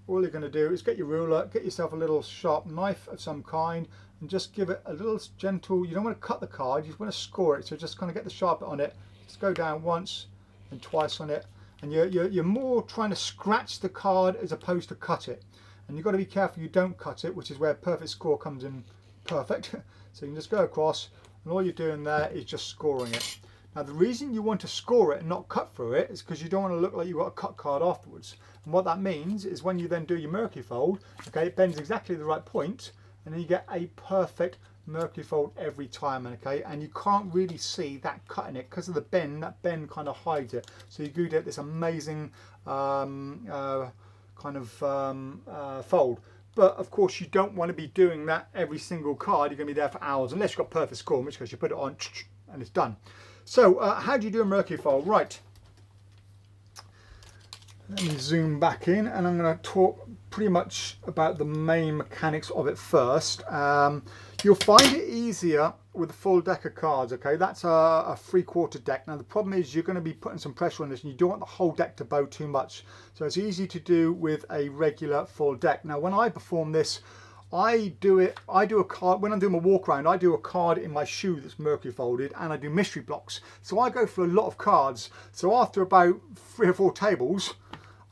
All you're going to do is get your ruler, get yourself a little sharp knife of some kind, and just give it a little gentle, you don't want to cut the card, you just want to score it. So just kind of get the sharp bit on it, just go down once and twice on it, and you're more trying to scratch the card as opposed to cut it. And you've got to be careful you don't cut it, which is where Perfect Score comes in perfect. So you can just go across, and all you're doing there is just scoring it. Now the reason you want to score it and not cut through it is because you don't want to look like you've got a cut card afterwards. And what that means is when you then do your Mercury fold, okay, it bends exactly the right point, and then you get a perfect Mercury Fold every time, okay, and you can't really see that cut in it because of the bend. That bend kind of hides it, so you do get this amazing kind of fold. But of course you don't want to be doing that every single card. You're going to be there for hours unless you've got perfect score, in which case you put it on and it's done. So how do you do a Mercury Fold? Right, let me zoom back in and I'm going to talk pretty much about the main mechanics of it first. You'll find it easier with a full deck of cards, okay? That's a 3/4 deck. Now the problem is you're going to be putting some pressure on this and you don't want the whole deck to bow too much. So it's easy to do with a regular full deck. Now when I perform this, I do a card, when I'm doing my walk around, I do a card in my shoe that's Mercury folded, and I do mystery blocks. So I go for a lot of cards. So after about 3 or 4 tables,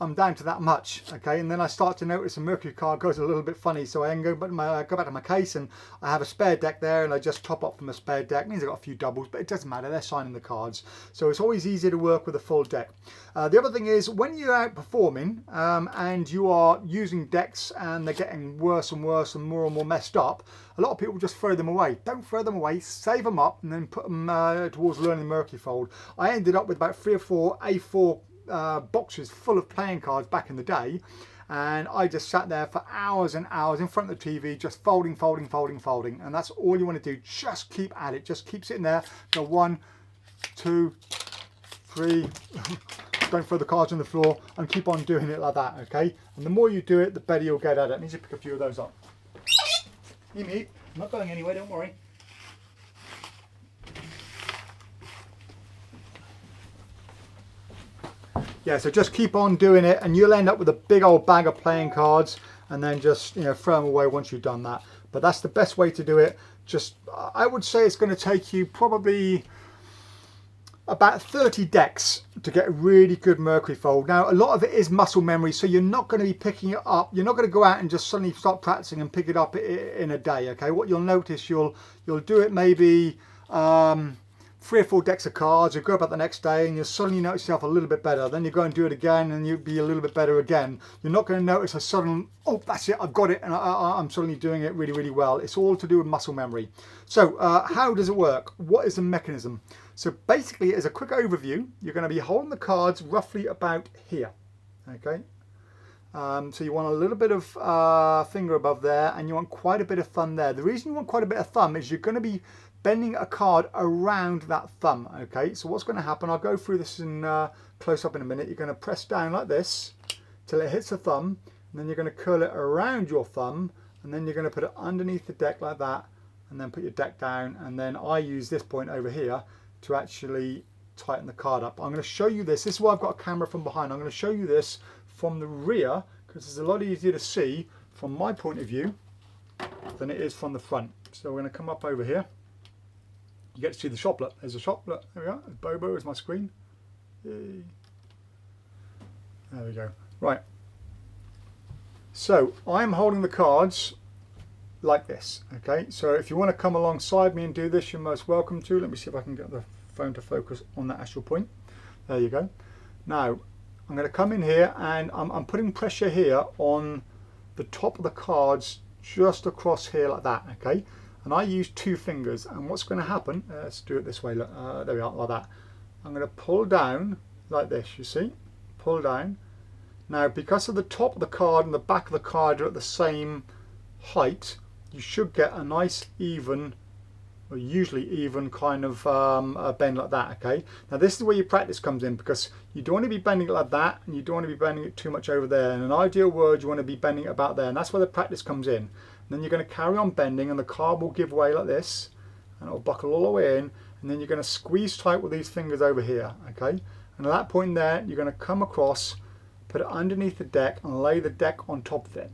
I'm down to that much, okay, and then I start to notice a Mercury card goes a little bit funny, so I then go back to my case and I have a spare deck there and I just top up from a spare deck. It means I've got a few doubles, but it doesn't matter, they're signing the cards. So it's always easier to work with a full deck. The other thing is when you're out performing and you are using decks and they're getting worse and worse and more messed up, a lot of people just throw them away. Don't throw them away, save them up and then put them towards learning Mercury Fold. I ended up with about 3 or 4 A4 boxes full of playing cards back in the day, and I just sat there for hours and hours in front of the TV just folding, and that's all you want to do. Just keep at it, just keep sitting there. Go 1, 2, 3 don't throw the cards on the floor, and keep on doing it like that, okay? And the more you do it, the better you'll get at it. I need to pick a few of those up. You meet, I'm not going anywhere, don't worry. Yeah, so just keep on doing it and you'll end up with a big old bag of playing cards, and then just, you know, throw them away once you've done that. But that's the best way to do it. Just, I would say it's going to take you probably about 30 decks to get a really good Mercury Fold. Now, a lot of it is muscle memory, so you're not going to be picking it up. You're not going to go out and just suddenly start practicing and pick it up in a day, okay? What you'll notice, you'll do it maybe 3 or 4 decks of cards. You go about the next day and you'll suddenly notice yourself a little bit better. Then you go and do it again and you'll be a little bit better again. You're not going to notice a sudden, oh, that's it, I've got it, and I'm suddenly doing it really, really well. It's all to do with muscle memory. So how does it work? What is the mechanism? So basically, as a quick overview, you're going to be holding the cards roughly about here, okay? So you want a little bit of finger above there, and you want quite a bit of thumb there. The reason you want quite a bit of thumb is you're going to be bending a card around that thumb, okay? So what's going to happen, I'll go through this in close up in a minute. You're going to press down like this till it hits the thumb, and then you're going to curl it around your thumb, and then you're going to put it underneath the deck like that, and then put your deck down, and then I use this point over here to actually tighten the card up. I'm going to show you this. This is why I've got a camera from behind. I'm going to show you this from the rear because it's a lot easier to see from my point of view than it is from the front. So we're going to come up over here. You get to see the Shoplet. There's a Shoplet. There we are. Bobo is my screen. Yay. There we go. Right. So I'm holding the cards like this. Okay. So if you want to come alongside me and do this, you're most welcome to. Let me see if I can get the phone to focus on that actual point. There you go. Now I'm going to come in here and I'm putting pressure here on the top of the cards just across here like that. Okay. And I use 2 fingers, and what's going to happen, let's do it this way, look, there we are, like that. I'm going to pull down like this, you see, pull down. Now because of the top of the card and the back of the card are at the same height, you should get a nice even, or usually even kind of a bend like that, okay? Now this is where your practice comes in, because you don't want to be bending it like that, and you don't want to be bending it too much over there. In an ideal world, you want to be bending it about there, and that's where the practice comes in. Then you're going to carry on bending, and the card will give way like this, and it'll buckle all the way in, and then you're going to squeeze tight with these fingers over here, okay? And at that point there, you're going to come across, put it underneath the deck, and lay the deck on top of it.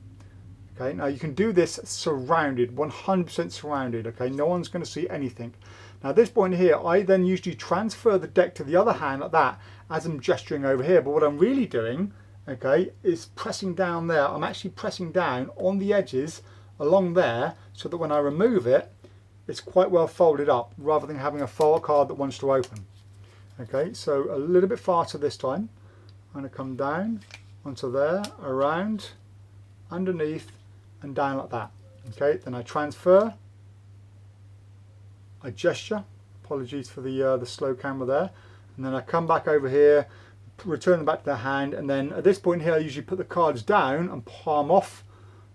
Okay, now you can do this surrounded, 100% surrounded, okay? No one's going to see anything. Now at this point here, I then usually transfer the deck to the other hand like that, as I'm gesturing over here, but what I'm really doing, okay, is pressing down there. I'm actually pressing down on the edges along there, so that when I remove it, it's quite well folded up, rather than having a fold card that wants to open. Okay, so a little bit faster this time. I'm going to come down onto there, around, underneath, and down like that. Okay, then I transfer, I gesture. Apologies for the slow camera there. And then I come back over here, return them back to the hand, and then at this point here I usually put the cards down and palm off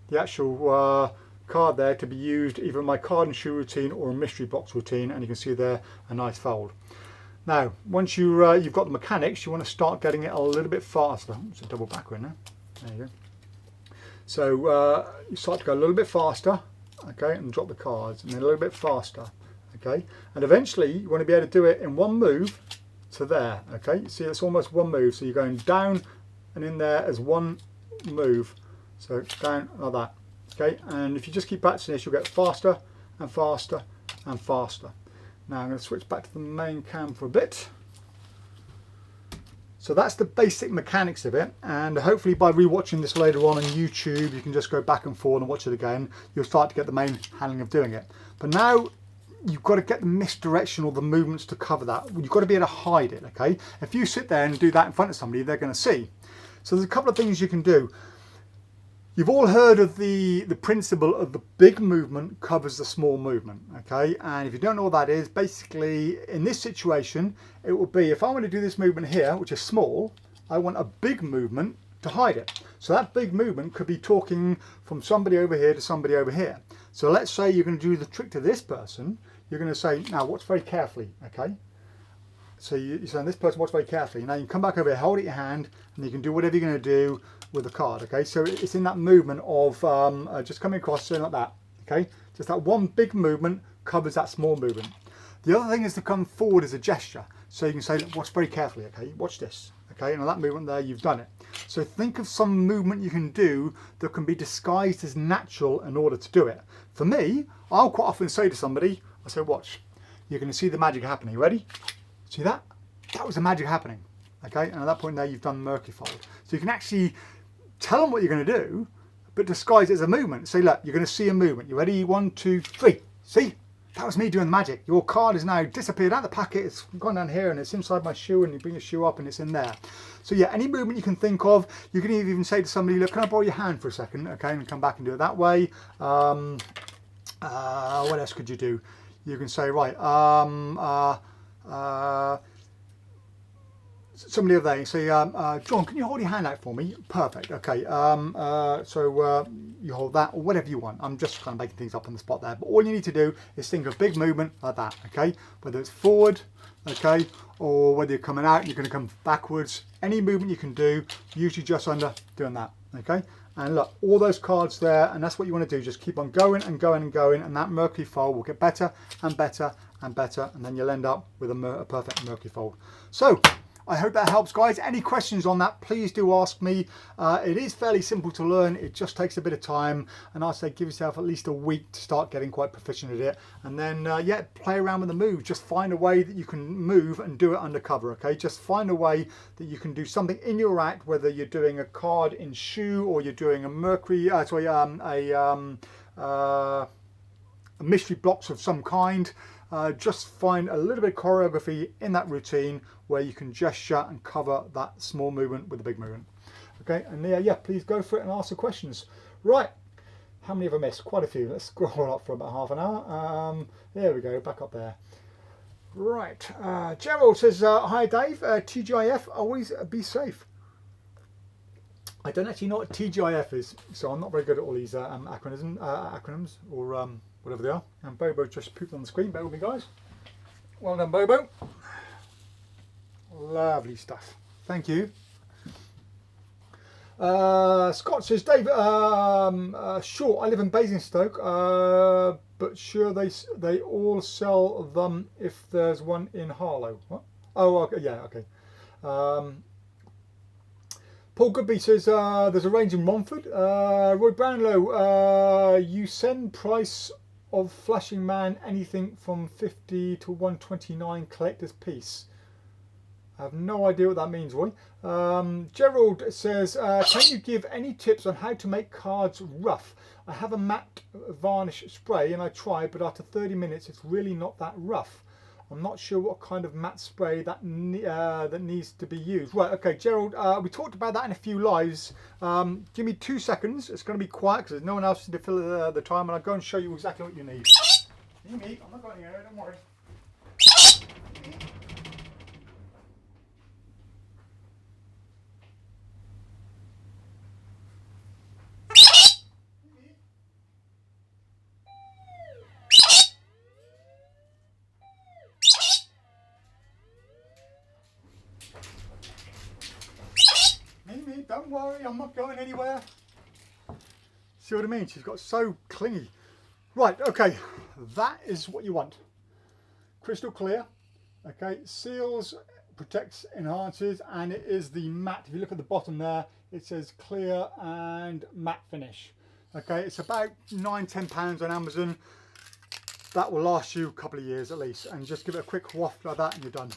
the actual card there to be used either in my card and shoe routine or a mystery box routine, and you can see there a nice fold. Now once you've got the mechanics, you want to start getting it a little bit faster. It's a double backward now. There you go. So you start to go a little bit faster, okay, and drop the cards, and then a little bit faster, okay, and eventually you want to be able to do it in one move to there, okay. You see it's almost one move, so you're going down and in there as one move, so down like that, okay. And if you just keep practicing this, you'll get faster and faster and faster. Now I'm going to switch back to the main cam for a bit. So that's the basic mechanics of it, and hopefully by rewatching this later on YouTube, you can just go back and forth and watch it again. You'll start to get the main handling of doing it. But now you've got to get the misdirection or the movements to cover that. You've got to be able to hide it, okay? If you sit there and do that in front of somebody, they're going to see. So there's a couple of things you can do. You've all heard of the principle of the big movement covers the small movement, okay? And if you don't know what that is, basically in this situation, it will be if I want to do this movement here, which is small, I want a big movement to hide it. So that big movement could be talking from somebody over here to somebody over here. So let's say you're going to do the trick to this person. You're going to say, now watch very carefully, okay? So you're saying this person, watch very carefully. Now you can come back over here, hold it in your hand, and you can do whatever you're going to do with the card, okay? So it's in that movement of just coming across, something like that, okay? Just that one big movement covers that small movement. The other thing is to come forward as a gesture. So you can say, look, watch very carefully, okay? Watch this, okay? And on that movement there, you've done it. So think of some movement you can do that can be disguised as natural in order to do it. For me, I'll quite often say to somebody, I say, watch, you're going to see the magic happening. Ready? See that? That was the magic happening, okay? And at that point there, you've done Mercury Fold. So you can actually tell them what you're going to do, but disguise it as a movement. Say, look, you're going to see a movement. You ready? 1, 2, 3. See? That was me doing the magic. Your card is now disappeared out of the packet. It's gone down here and it's inside my shoe, and you bring your shoe up and it's in there. So yeah, any movement you can think of. You can even say to somebody, look, can I borrow your hand for a second? Okay, and come back and do it that way. What else could you do? You can say, right, somebody over there, you say, John, can you hold your hand out for me? Perfect, okay. So you hold that, or whatever you want. I'm just kind of making things up on the spot there. But all you need to do is think of big movement like that, okay? Whether it's forward, okay, or whether you're coming out and you're going to come backwards. Any movement you can do, usually just under doing that, okay? And look, all those cards there, and that's what you want to do. Just keep on going and going and going, and that Mercury Fold will get better and better and better, and then you'll end up with a perfect Mercury Fold. So I hope that helps, guys. Any questions on that, please do ask me. It is fairly simple to learn. It just takes a bit of time, and I'd say give yourself at least a week to start getting quite proficient at it, and then yeah, play around with the moves. Just find a way that you can move and do it undercover, okay? Just find a way that you can do something in your act, whether you're doing a card in shoe or you're doing a Mercury, a mystery blocks of some kind. Just find a little bit of choreography in that routine where you can gesture and cover that small movement with the big movement. Okay, and yeah, please go for it and ask the questions. Right, how many have I missed? Quite a few. Let's scroll up for about half an hour. There we go, back up there. Right, Gerald says, hi Dave, TGIF, always be safe. I don't actually know what TGIF is, so I'm not very good at all these acronyms or whatever they are. And Bobo just pooped on the screen. Bear with me, guys. Well done, Bobo. Lovely stuff. Thank you. Scott says, Dave, sure, I live in Basingstoke, but sure they all sell them if there's one in Harlow. What? Oh, okay, yeah, okay. Paul Goodby says, there's a range in Romford. Roy Brownlow, you send price of Flashing Man anything from 50 to 129 collector's piece. I have no idea what that means, Roy. Gerald says, can you give any tips on how to make cards rough? I have a matte varnish spray and I tried, but after 30 minutes it's really not that rough. I'm not sure what kind of matte spray that needs to be used. Right, okay, Gerald, we talked about that in a few lives. Give me 2 seconds. It's going to be quiet because there's no one else to fill the time, and I'll go and show you exactly what you need. Me, I'm not going anywhere, don't worry. Mimi, don't worry, I'm not going anywhere. See what I mean? She's got so clingy. Right, okay, that is what you want. Crystal clear, okay, seals, protects, enhances, and it is the matte. If you look at the bottom there, it says clear and matte finish. Okay, it's about £9–10 on Amazon. That will last you a couple of years at least, and just give it a quick waft like that and you're done.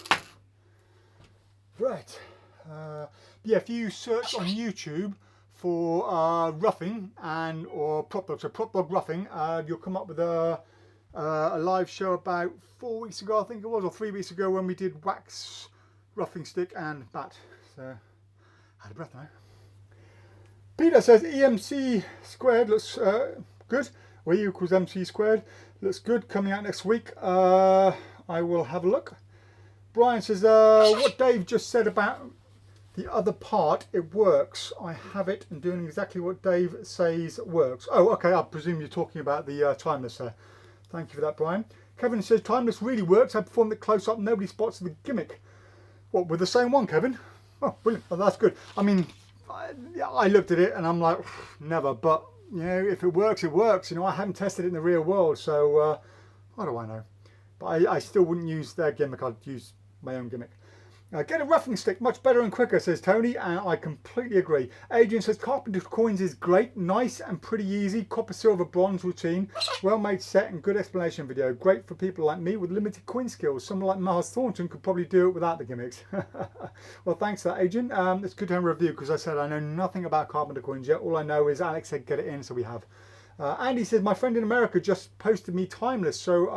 Right. Yeah, if you search on YouTube for roughing and or PropDog, so PropDog roughing, you'll come up with a live show about 4 weeks ago, I think it was, or 3 weeks ago, when we did wax, roughing stick and bat. So, out of breath now. Peter says EMC squared looks good. Well, E equals MC squared looks good. Coming out next week. I will have a look. Brian says what Dave just said about the other part, it works. I have it and doing exactly what Dave says works. Oh, okay, I presume you're talking about the timeless there. Thank you for that, Brian. Kevin says timeless really works. I performed it close up. Nobody spots the gimmick. What, with the same one, Kevin? Oh, brilliant. Oh, that's good. I mean, I looked at it and I'm like, never. But, you know, if it works, it works. You know, I haven't tested it in the real world. So, what do I know? But I still wouldn't use their gimmick. I'd use my own gimmick. Get a roughing stick, much better and quicker, says Tony, and I completely agree. Adrian says Carpenter Coins is great, nice and pretty easy. Copper, silver, bronze routine, well made set and good explanation video. Great for people like me with limited coin skills. Someone like Miles Thornton could probably do it without the gimmicks. Well, thanks for that, Adrian. It's good to have a review because I said I know nothing about Carpenter Coins yet. All I know is Alex said get it in, so we have. Andy says my friend in America just posted me timeless, so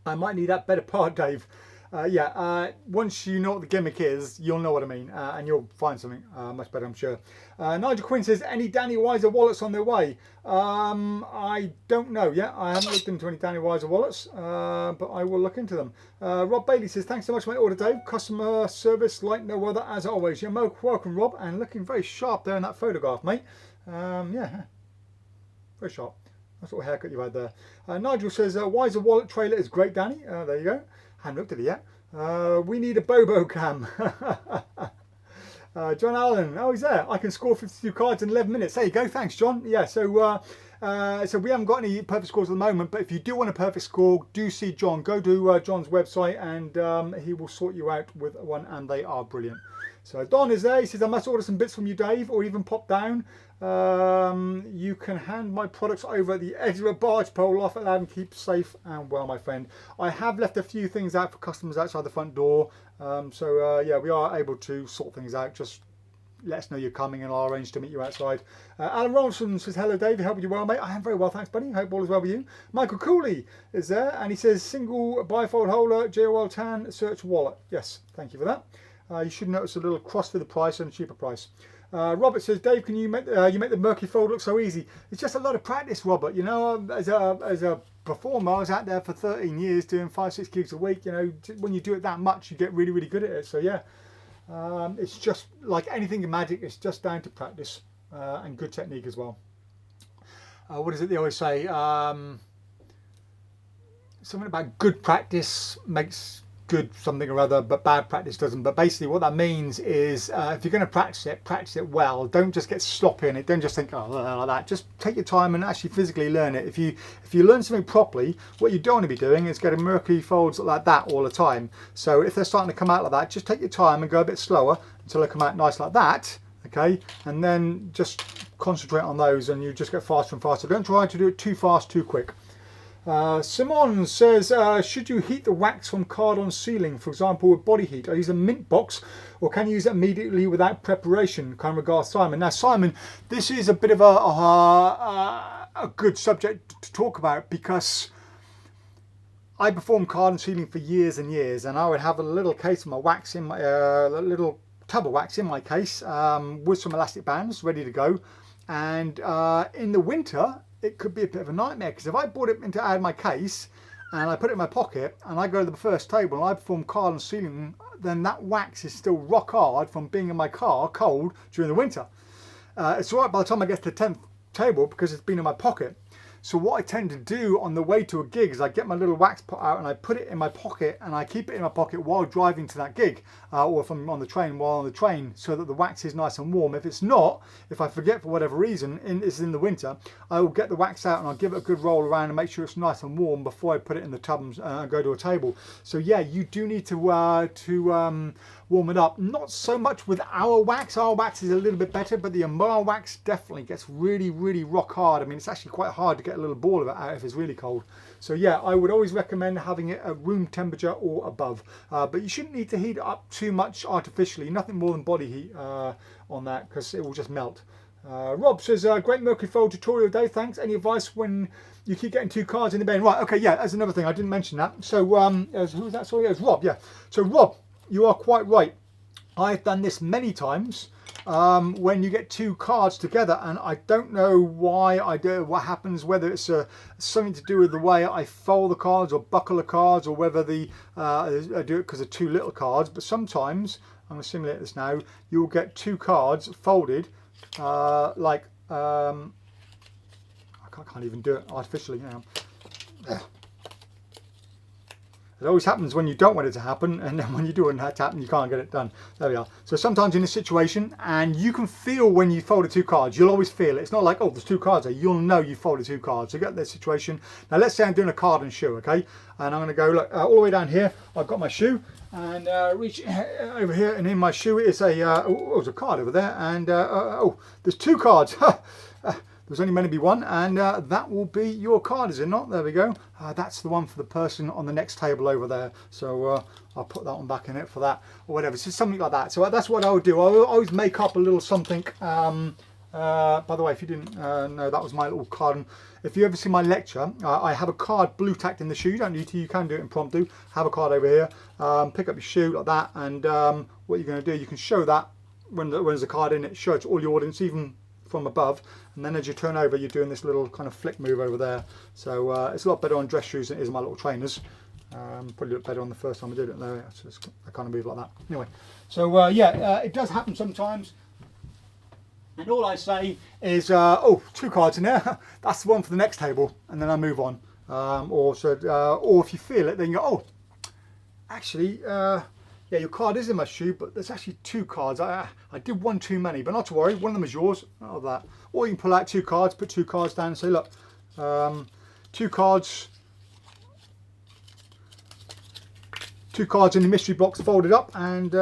I might need that better part, Dave. Once you know what the gimmick is, you'll know what I mean, and you'll find something much better, I'm sure. Nigel Quinn says, any Danny Weiser wallets on their way? I don't know yet. I haven't looked into any Danny Weiser wallets, but I will look into them. Rob Bailey says, thanks so much for my order, Dave. Customer service like no other, as always. You're welcome, Rob, and looking very sharp there in that photograph, mate. Yeah, very sharp. That's what haircut you had there. Nigel says, Weiser wallet trailer is great, Danny. There you go. Haven't looked at it yet. We need a Bobo cam. John Allen, oh, he's there. I can score 52 cards in 11 minutes. There you go. Thanks, John. Yeah, so we haven't got any perfect scores at the moment, but if you do want a perfect score, do see John. Go to John's website and he will sort you out with one, and they are brilliant. So Don is there. He says, I must order some bits from you, Dave, or even pop down. You can hand my products over at the edge of a barge pole off and keep safe and well, my friend. I have left a few things out for customers outside the front door. Yeah, we are able to sort things out. Just let us know you're coming and I'll arrange to meet you outside. Alan Ronson says, hello, Dave. I hope you're well, mate. I am very well, thanks, buddy. Hope all is well with you. Michael Cooley is there, and he says, single bifold holder, JOL tan, search wallet. Yes, thank you for that. You should notice a little cross for the price and a cheaper price. Robert says, Dave, can you make the Mercury Fold look so easy? It's just a lot of practice, Robert. You know, as a performer, I was out there for 13 years doing 5-6 gigs a week. You know, when you do it that much, you get really, really good at it. So yeah, it's just like anything in magic. It's just down to practice and good technique as well. What is it they always say? Something about good practice makes good something or other, but bad practice doesn't. But basically what that means is if you're going to practice it well. Don't just get sloppy in it. Don't just think, oh, like that. Just take your time and actually physically learn it. If you learn something properly, what you don't want to be doing is getting Mercury folds like that all the time. So if they're starting to come out like that, just take your time and go a bit slower until they come out nice like that, okay? And then just concentrate on those and you just get faster and faster. Don't try to do it too fast, too quick. Simon says, should you heat the wax from card on sealing, for example with body heat? I use a mint box, or can you use it immediately without preparation? Kind regards, Simon. Now Simon, this is a bit of a good subject to talk about, because I performed card and sealing for years and years, and I would have a little case of my wax in my a little tub of wax in my case with some elastic bands ready to go. And in the winter, it could be a bit of a nightmare, because if I brought it into out of my case and I put it in my pocket and I go to the first table and I perform card and sealing, then that wax is still rock hard from being in my car cold during the winter. It's all right by the time I get to the 10th table because it's been in my pocket. So what I tend to do on the way to a gig is I get my little wax pot out and I put it in my pocket, and I keep it in my pocket while driving to that gig, or if I'm on the train, while on the train, so that the wax is nice and warm. If it's not, if I forget for whatever reason, it's in the winter, I will get the wax out and I'll give it a good roll around and make sure it's nice and warm before I put it in the tub and go to a table. So yeah, you do need to warm it up. Not so much with our wax. Our wax is a little bit better, but the Amar wax definitely gets really, really rock hard. I mean, it's actually quite hard to get a little ball of it out if it's really cold. So yeah, I would always recommend having it at room temperature or above. But you shouldn't need to heat it up too much artificially. Nothing more than body heat on that, because it will just melt. Rob says, great Mercury Fold tutorial, Dave, thanks. Any advice when you keep getting 2 cards in the bin? Right, okay, yeah, that's another thing. I didn't mention that. So who was that? Sorry, it was Rob, yeah. So Rob, you are quite right. I've done this many times when you get 2 cards together, and I don't know why I do it, what happens, whether it's something to do with the way I fold the cards or buckle the cards, or whether I do it because of 2 little cards. But sometimes, I'm going to simulate this now, you'll get 2 cards folded like, I can't even do it artificially now. It always happens when you don't want it to happen, and then when you do want it to happen, you can't get it done. There we are. So sometimes in a situation, and you can feel when you folded 2 cards, you'll always feel it. It's not like, oh, there's 2 cards there. You'll know you folded 2 cards. So you get this situation. Now let's say I'm doing a card and shoe, okay? And I'm going to go, look, all the way down here, I've got my shoe, and reach over here, and in my shoe is there's a card over there, and oh, there's 2 cards. There's only meant to be 1, and that will be your card, is it not? There we go. That's the one for the person on the next table over there. So I'll put that one back in it for that, or whatever. So something like that. So that's what I would do. I would always make up a little something. By the way, if you didn't know, that was my little card. And if you ever see my lecture, I have a card blue tacked in the shoe. You don't need to. You can do it impromptu. Have a card over here. Pick up your shoe like that, and what you're going to do, you can show that when there's a card in it. Show it to all your audience, even from above, and then as you turn over, you're doing this little kind of flick move over there. So it's a lot better on dress shoes than it is on my little trainers. Probably look better on the first time I did it. There, I kind of move like that. Anyway, so yeah, it does happen sometimes. And all I say is, oh, 2 cards in there. That's the one for the next table, and then I move on. Or if you feel it, then you go, oh, actually. Yeah, your card is in my shoe, but there's actually 2 cards. I did 1 too many, but not to worry. One of them is yours. Out of that. Or you can pull out 2 cards, put 2 cards down and say, look, 2 cards. 2 cards in the mystery box folded up, and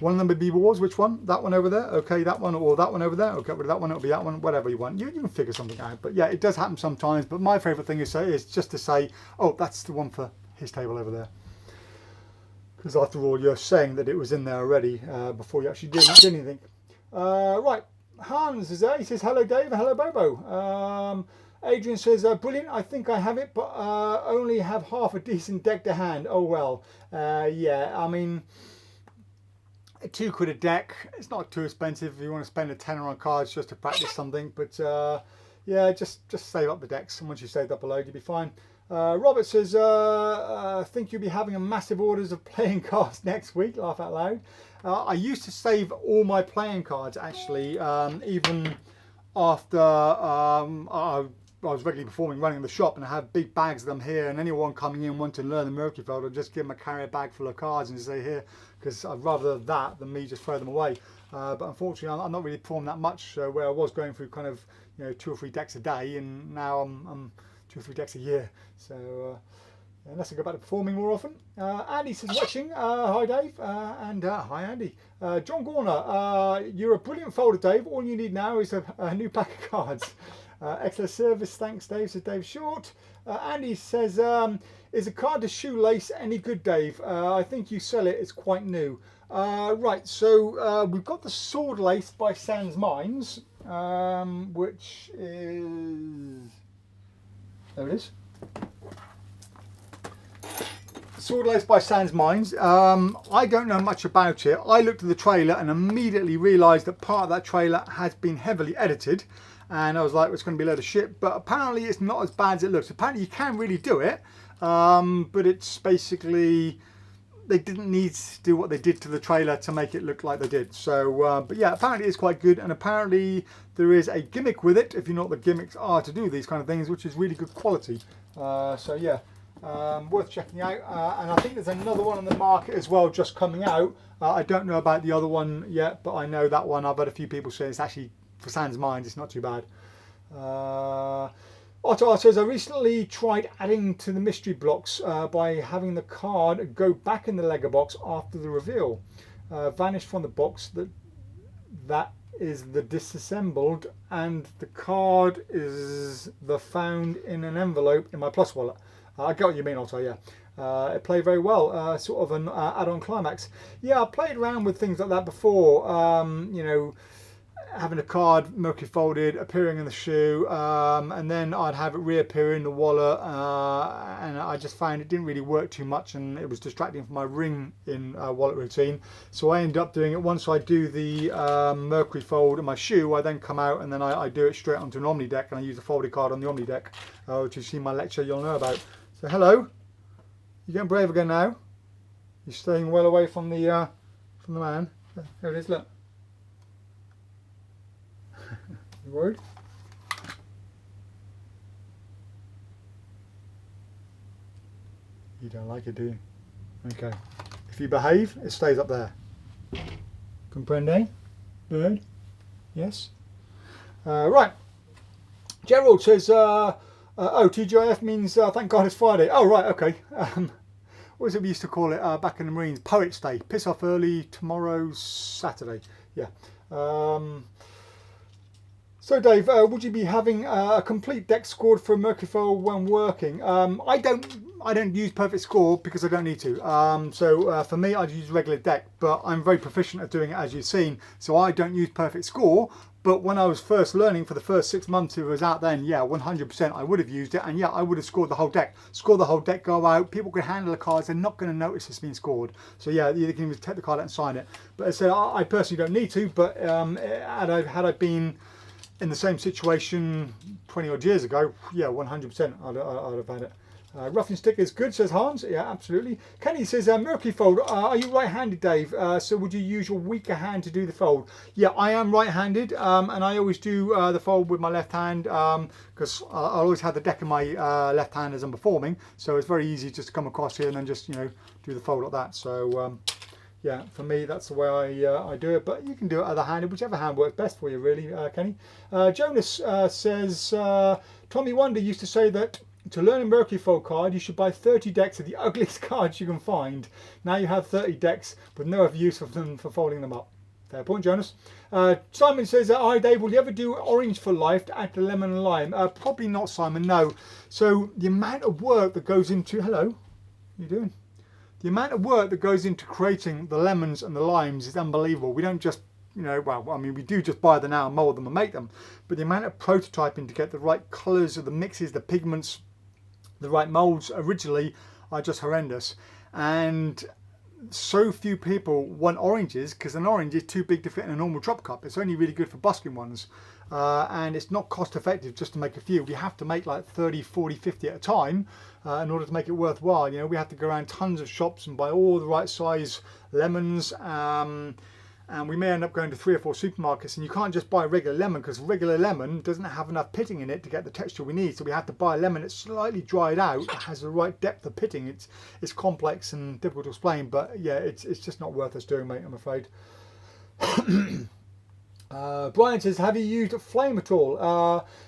one of them would be yours. Which one? That one over there. Okay, that one, or that one over there. Okay, rid of that one. It'll be that one. Whatever you want. You can figure something out. But yeah, it does happen sometimes. But my favourite thing is just to say, oh, that's the one for his table over there. Because after all, you're saying that it was in there already before you actually did anything. Right, Hans is there. He says, hello Dave, hello Bobo. Adrian says, brilliant, I think I have it, but only have half a decent deck to hand. Oh well, yeah, I mean, £2 a deck, it's not too expensive if you want to spend a tenner on cards just to practice something. But yeah, just save up the decks, and once you saved up a load, you'll be fine. Robert says, I think you'll be having a massive orders of playing cards next week. Laugh out loud. I used to save all my playing cards, actually, even after I was regularly performing, running the shop, and I have big bags of them here, and anyone coming in wanting to learn the Mercury Fold, I'd just give them a carrier bag full of cards and say, here, because I'd rather that than me just throw them away. But unfortunately, I'm not really performing that much, so where I was going through kind of 2 or 3 decks a day, and now I'm 2 or 3 decks a year. So unless I go back to performing more often. Andy says, watching. Hi Dave, and hi Andy. John Gorner, you're a brilliant folder, Dave. All you need now is a new pack of cards. Excellent service, thanks Dave, says Dave Short. Andy says, is a card to shoelace any good, Dave? I think you sell it, it's quite new. Right, so we've got the Sword Lace by Sans Mines, which is, there it is. Sword Lace by Sans Mines. I don't know much about it. I looked at the trailer and immediately realised that part of that trailer has been heavily edited, and I was like, it's going to be a load of shit. But apparently it's not as bad as it looks. Apparently you can really do it, but it's basically, they didn't need to do what they did to the trailer to make it look like they did. So, but yeah, apparently it's quite good, and apparently there is a gimmick with it, if you know what the gimmicks are to do these kind of things, which is really good quality. So yeah, worth checking out. And I think there's another one on the market as well, just coming out. I don't know about the other one yet, but I know that one. I've had a few people say it's actually, for Sans mind, it's not too bad. Otto says, I recently tried adding to the mystery blocks by having the card go back in the Lego box after the reveal. Vanished from the box, that is the disassembled, and the card is the found in an envelope in my Plus wallet. I get what you mean, Otto, yeah. It played very well, sort of an add-on climax. Yeah, I played around with things like that before, you know, having a card Mercury folded, appearing in the shoe, and then I'd have it reappear in the wallet, and I just found it didn't really work too much, and it was distracting from my ring in wallet routine. So I ended up doing it once I do the Mercury fold in my shoe. I then come out and then I do it straight onto an Omni deck, and I use a folded card on the Omni deck, which you've seen my lecture, you'll know about. So hello, you getting brave again now? You're staying well away from the man. There it is, look. You worried? You don't like it, do you? Okay. If you behave, it stays up there. Comprende? Bird? Yes? Right. Gerald says, oh, TGIF means thank God it's Friday. Oh, right, okay. What was it we used to call it back in the Marines? Poets Day. Piss off early, tomorrow's Saturday. Yeah. So Dave, would you be having a complete deck scored for Mercury Fold when working? I don't use perfect score because I don't need to. So for me, I'd use regular deck, but I'm very proficient at doing it, as you've seen. So I don't use perfect score. But when I was first learning for the first 6 months it was out then, yeah, 100% I would have used it, and yeah, I would have scored the whole deck. Score the whole deck, go out, people can handle the cards, they're not going to notice it's been scored. So yeah, you can even take the card out and sign it. But as I said, I personally don't need to, but had I been in the same situation 20 odd years ago, yeah, 100% I'd have had it. Roughing stick is good, says Hans. Yeah, absolutely. Kenny says, Mercury Fold, are you right-handed, Dave? So would you use your weaker hand to do the fold? Yeah, I am right-handed, and I always do the fold with my left hand, because I always have the deck in my left hand as I'm performing, so it's very easy just to come across here and then just, you know, do the fold like that. So yeah, for me, that's the way I do it, but you can do it other-handed, whichever hand works best for you, really, Kenny. Jonas says, Tommy Wonder used to say that to learn a Mercury Fold card, you should buy 30 decks of the ugliest cards you can find. Now you have 30 decks with no other use of them for folding them up. Fair point, Jonas. Simon says, hi Dave, will you ever do orange for life to add to lemon and lime? Probably not, Simon, no. So the amount of work that goes into... Hello, what are you doing? The amount of work that goes into creating the lemons and the limes is unbelievable. We don't just, you know, well, I mean, we do just buy them now and mould them and make them. But the amount of prototyping to get the right colours of the mixes, the pigments, the right moulds originally are just horrendous. And so few people want oranges because an orange is too big to fit in a normal drop cup. It's only really good for busking ones. And it's not cost effective just to make a few. We have to make like 30, 40, 50 at a time in order to make it worthwhile. You know, we have to go around tons of shops and buy all the right size lemons. And we may end up going to 3 or 4 supermarkets, and you can't just buy a regular lemon because regular lemon doesn't have enough pitting in it to get the texture we need. So we have to buy a lemon that's slightly dried out, that has the right depth of pitting. It's complex and difficult to explain, but yeah, it's just not worth us doing, mate, I'm afraid. Brian says, have you used Flame at all?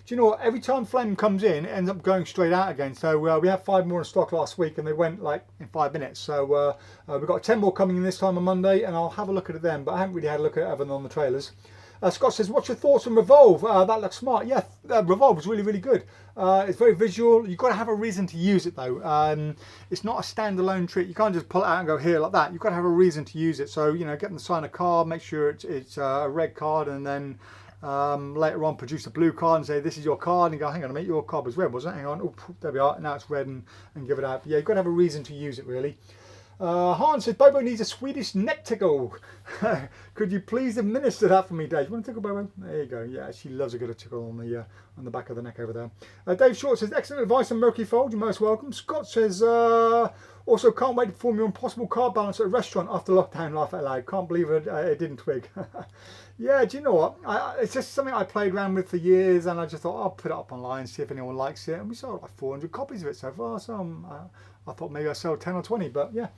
Do you know what, every time Flame comes in, it ends up going straight out again. So we had 5 more in stock last week and they went like in 5 minutes. So we've got 10 more coming in this time on Monday, and I'll have a look at them, but I haven't really had a look at it other than on the trailers. Scott says, what's your thoughts on Revolve? That looks smart. Yeah, Revolve is really, really good. It's very visual. You've got to have a reason to use it though. It's not a standalone trick. You can't just pull it out and go here like that. You've got to have a reason to use it. So, you know, get them to sign a card, make sure it's a red card, and then later on produce a blue card and say, this is your card, and go, hang on a minute, your card was red, wasn't it? Hang on, oh, there we are, now it's red, and give it out. But yeah, you've got to have a reason to use it, really. Hans says, Bobo needs a Swedish neck tickle. Could you please administer that for me, Dave? You want to tickle Bobo? There you go. Yeah, she loves a good tickle on the back of the neck over there. Dave Short says, excellent advice on Mercury Fold. You're most welcome. Scott says, also can't wait to perform your impossible card balance at a restaurant after lockdown. Laugh out loud. Can't believe it didn't twig. Yeah, do you know what? It's just something I played around with for years, and I just thought I'll put it up online, see if anyone likes it. And we sold like 400 copies of it so far. So I thought maybe I sold 10 or 20, but yeah,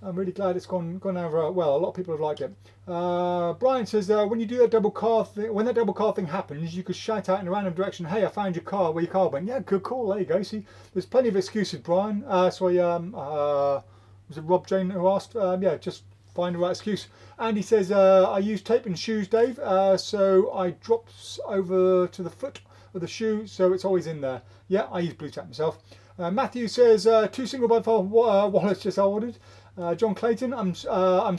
I'm really glad it's gone over well. A lot of people have liked it. Brian says, when you do that double card thing, when that double card thing happens, you could shout out in a random direction, "Hey, I found your car. Where your car went?" Yeah, good call. There you go. See, there's plenty of excuses, Brian. Sorry, was it Rob Jane who asked? Yeah, just find the right excuse. And he says, I use tape in shoes, Dave, so I drops over to the foot of the shoe, so it's always in there. Yeah, I use blue tape myself. Matthew says, 2 single by 4 wallets just ordered. John Clayton, I'm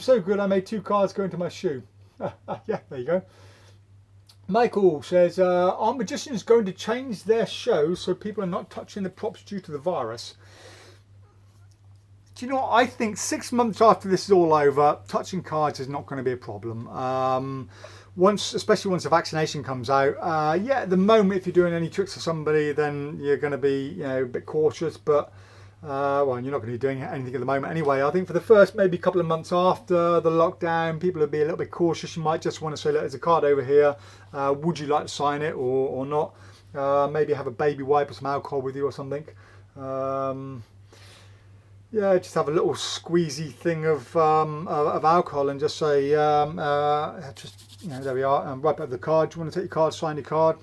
so good I made 2 cards go into my shoe. Yeah, there you go. Michael says, are magicians going to change their show so people are not touching the props due to the virus? Do you know what? I think 6 months after this is all over, touching cards is not going to be a problem. Especially once the vaccination comes out. Yeah, at the moment, if you're doing any tricks for somebody, then you're going to be, a bit cautious. But well, you're not going to be doing anything at the moment anyway. I think for the first maybe couple of months after the lockdown, people will be a little bit cautious. You might just want to say, look, there's a card over here. Would you like to sign it or not? Maybe have a baby wipe or some alcohol with you or something. Yeah, just have a little squeezy thing of alcohol and just say, just there we are, and write up the card. Do you want to take your card, sign your card?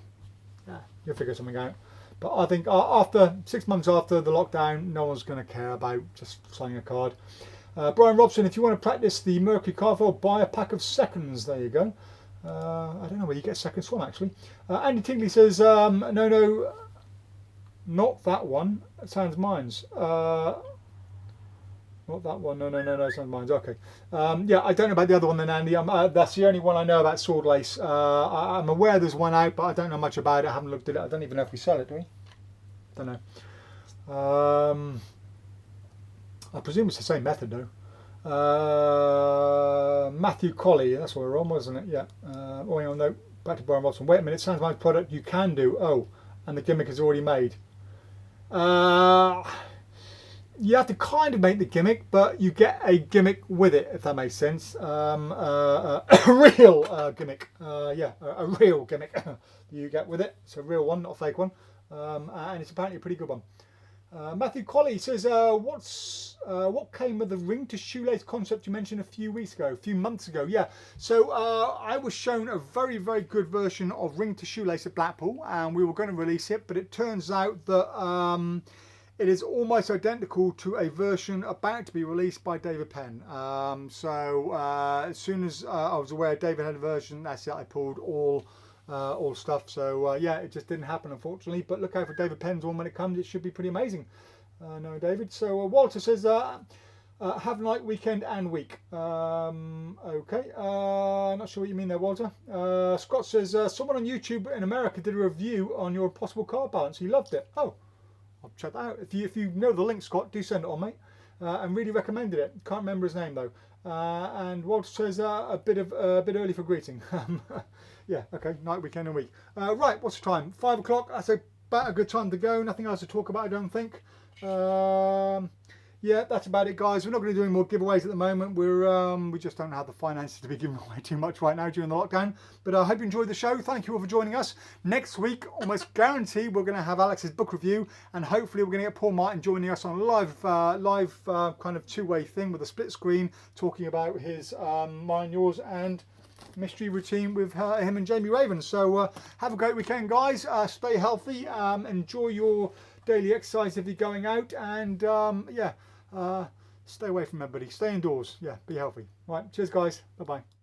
Yeah, you'll figure something out. But I think after 6 months after the lockdown, no one's going to care about just signing a card. Brian Robson, if you want to practice the Mercury card fold, buy a pack of seconds. There you go. I don't know where you get seconds from actually. Andy Tingley says, no, not that one. It sounds mine's. Not that one. No, sounds mine's. Okay. Yeah, I don't know about the other one then, Andy. That's the only one I know about sword lace. I'm aware there's one out, but I don't know much about it. I haven't looked at it. I don't even know if we sell it, do we? Don't know. I presume it's the same method though. Matthew Colley, that's what we're on, wasn't it? Yeah. Oh, hang on, no. Back to Brian Watson. Wait a minute. Sounds like product you can do. Oh, and the gimmick is already made. You have to kind of make the gimmick, but you get a gimmick with it, if that makes sense. A real gimmick. Yeah, a real gimmick you get with it. It's a real one, not a fake one. And it's apparently a pretty good one. Matthew Colley says, what came of the ring to shoelace concept you mentioned a few months ago? Yeah, so I was shown a very, very good version of ring to shoelace at Blackpool, and we were going to release it, but it turns out that it is almost identical to a version about to be released by David Penn. So as soon as I was aware David had a version, that's it, I pulled all stuff. So yeah, it just didn't happen unfortunately, but look out for David Penn's one when it comes. It should be pretty amazing. No, David. So Walter says, have a nice weekend and week. Okay, not sure what you mean there, Walter. Scott says, someone on YouTube in America did a review on your impossible card balance. He loved it. Oh, I'll check that out. If you know the link, Scott, do send it on, mate. And really recommended it. Can't remember his name though. And Walter says, a bit early for greeting. Yeah, okay, night, weekend and week. Right, what's the time? 5 o'clock. That's about a good time to go. Nothing else to talk about, I don't think. Yeah, that's about it, guys. We're not going to do any more giveaways at the moment. We just don't have the finances to be giving away too much right now during the lockdown. But I hope you enjoyed the show. Thank you all for joining us. Next week, almost guaranteed, we're going to have Alex's book review, and hopefully we're going to get Paul Martin joining us on a live kind of two-way thing with a split screen, talking about his Mine, Yours, and mystery routine with him and Jamie Raven. So have a great weekend, guys. Stay healthy. Enjoy your daily exercise if you're going out, and yeah, stay away from everybody. Stay indoors. Yeah, be healthy. Right, cheers, guys. Bye bye.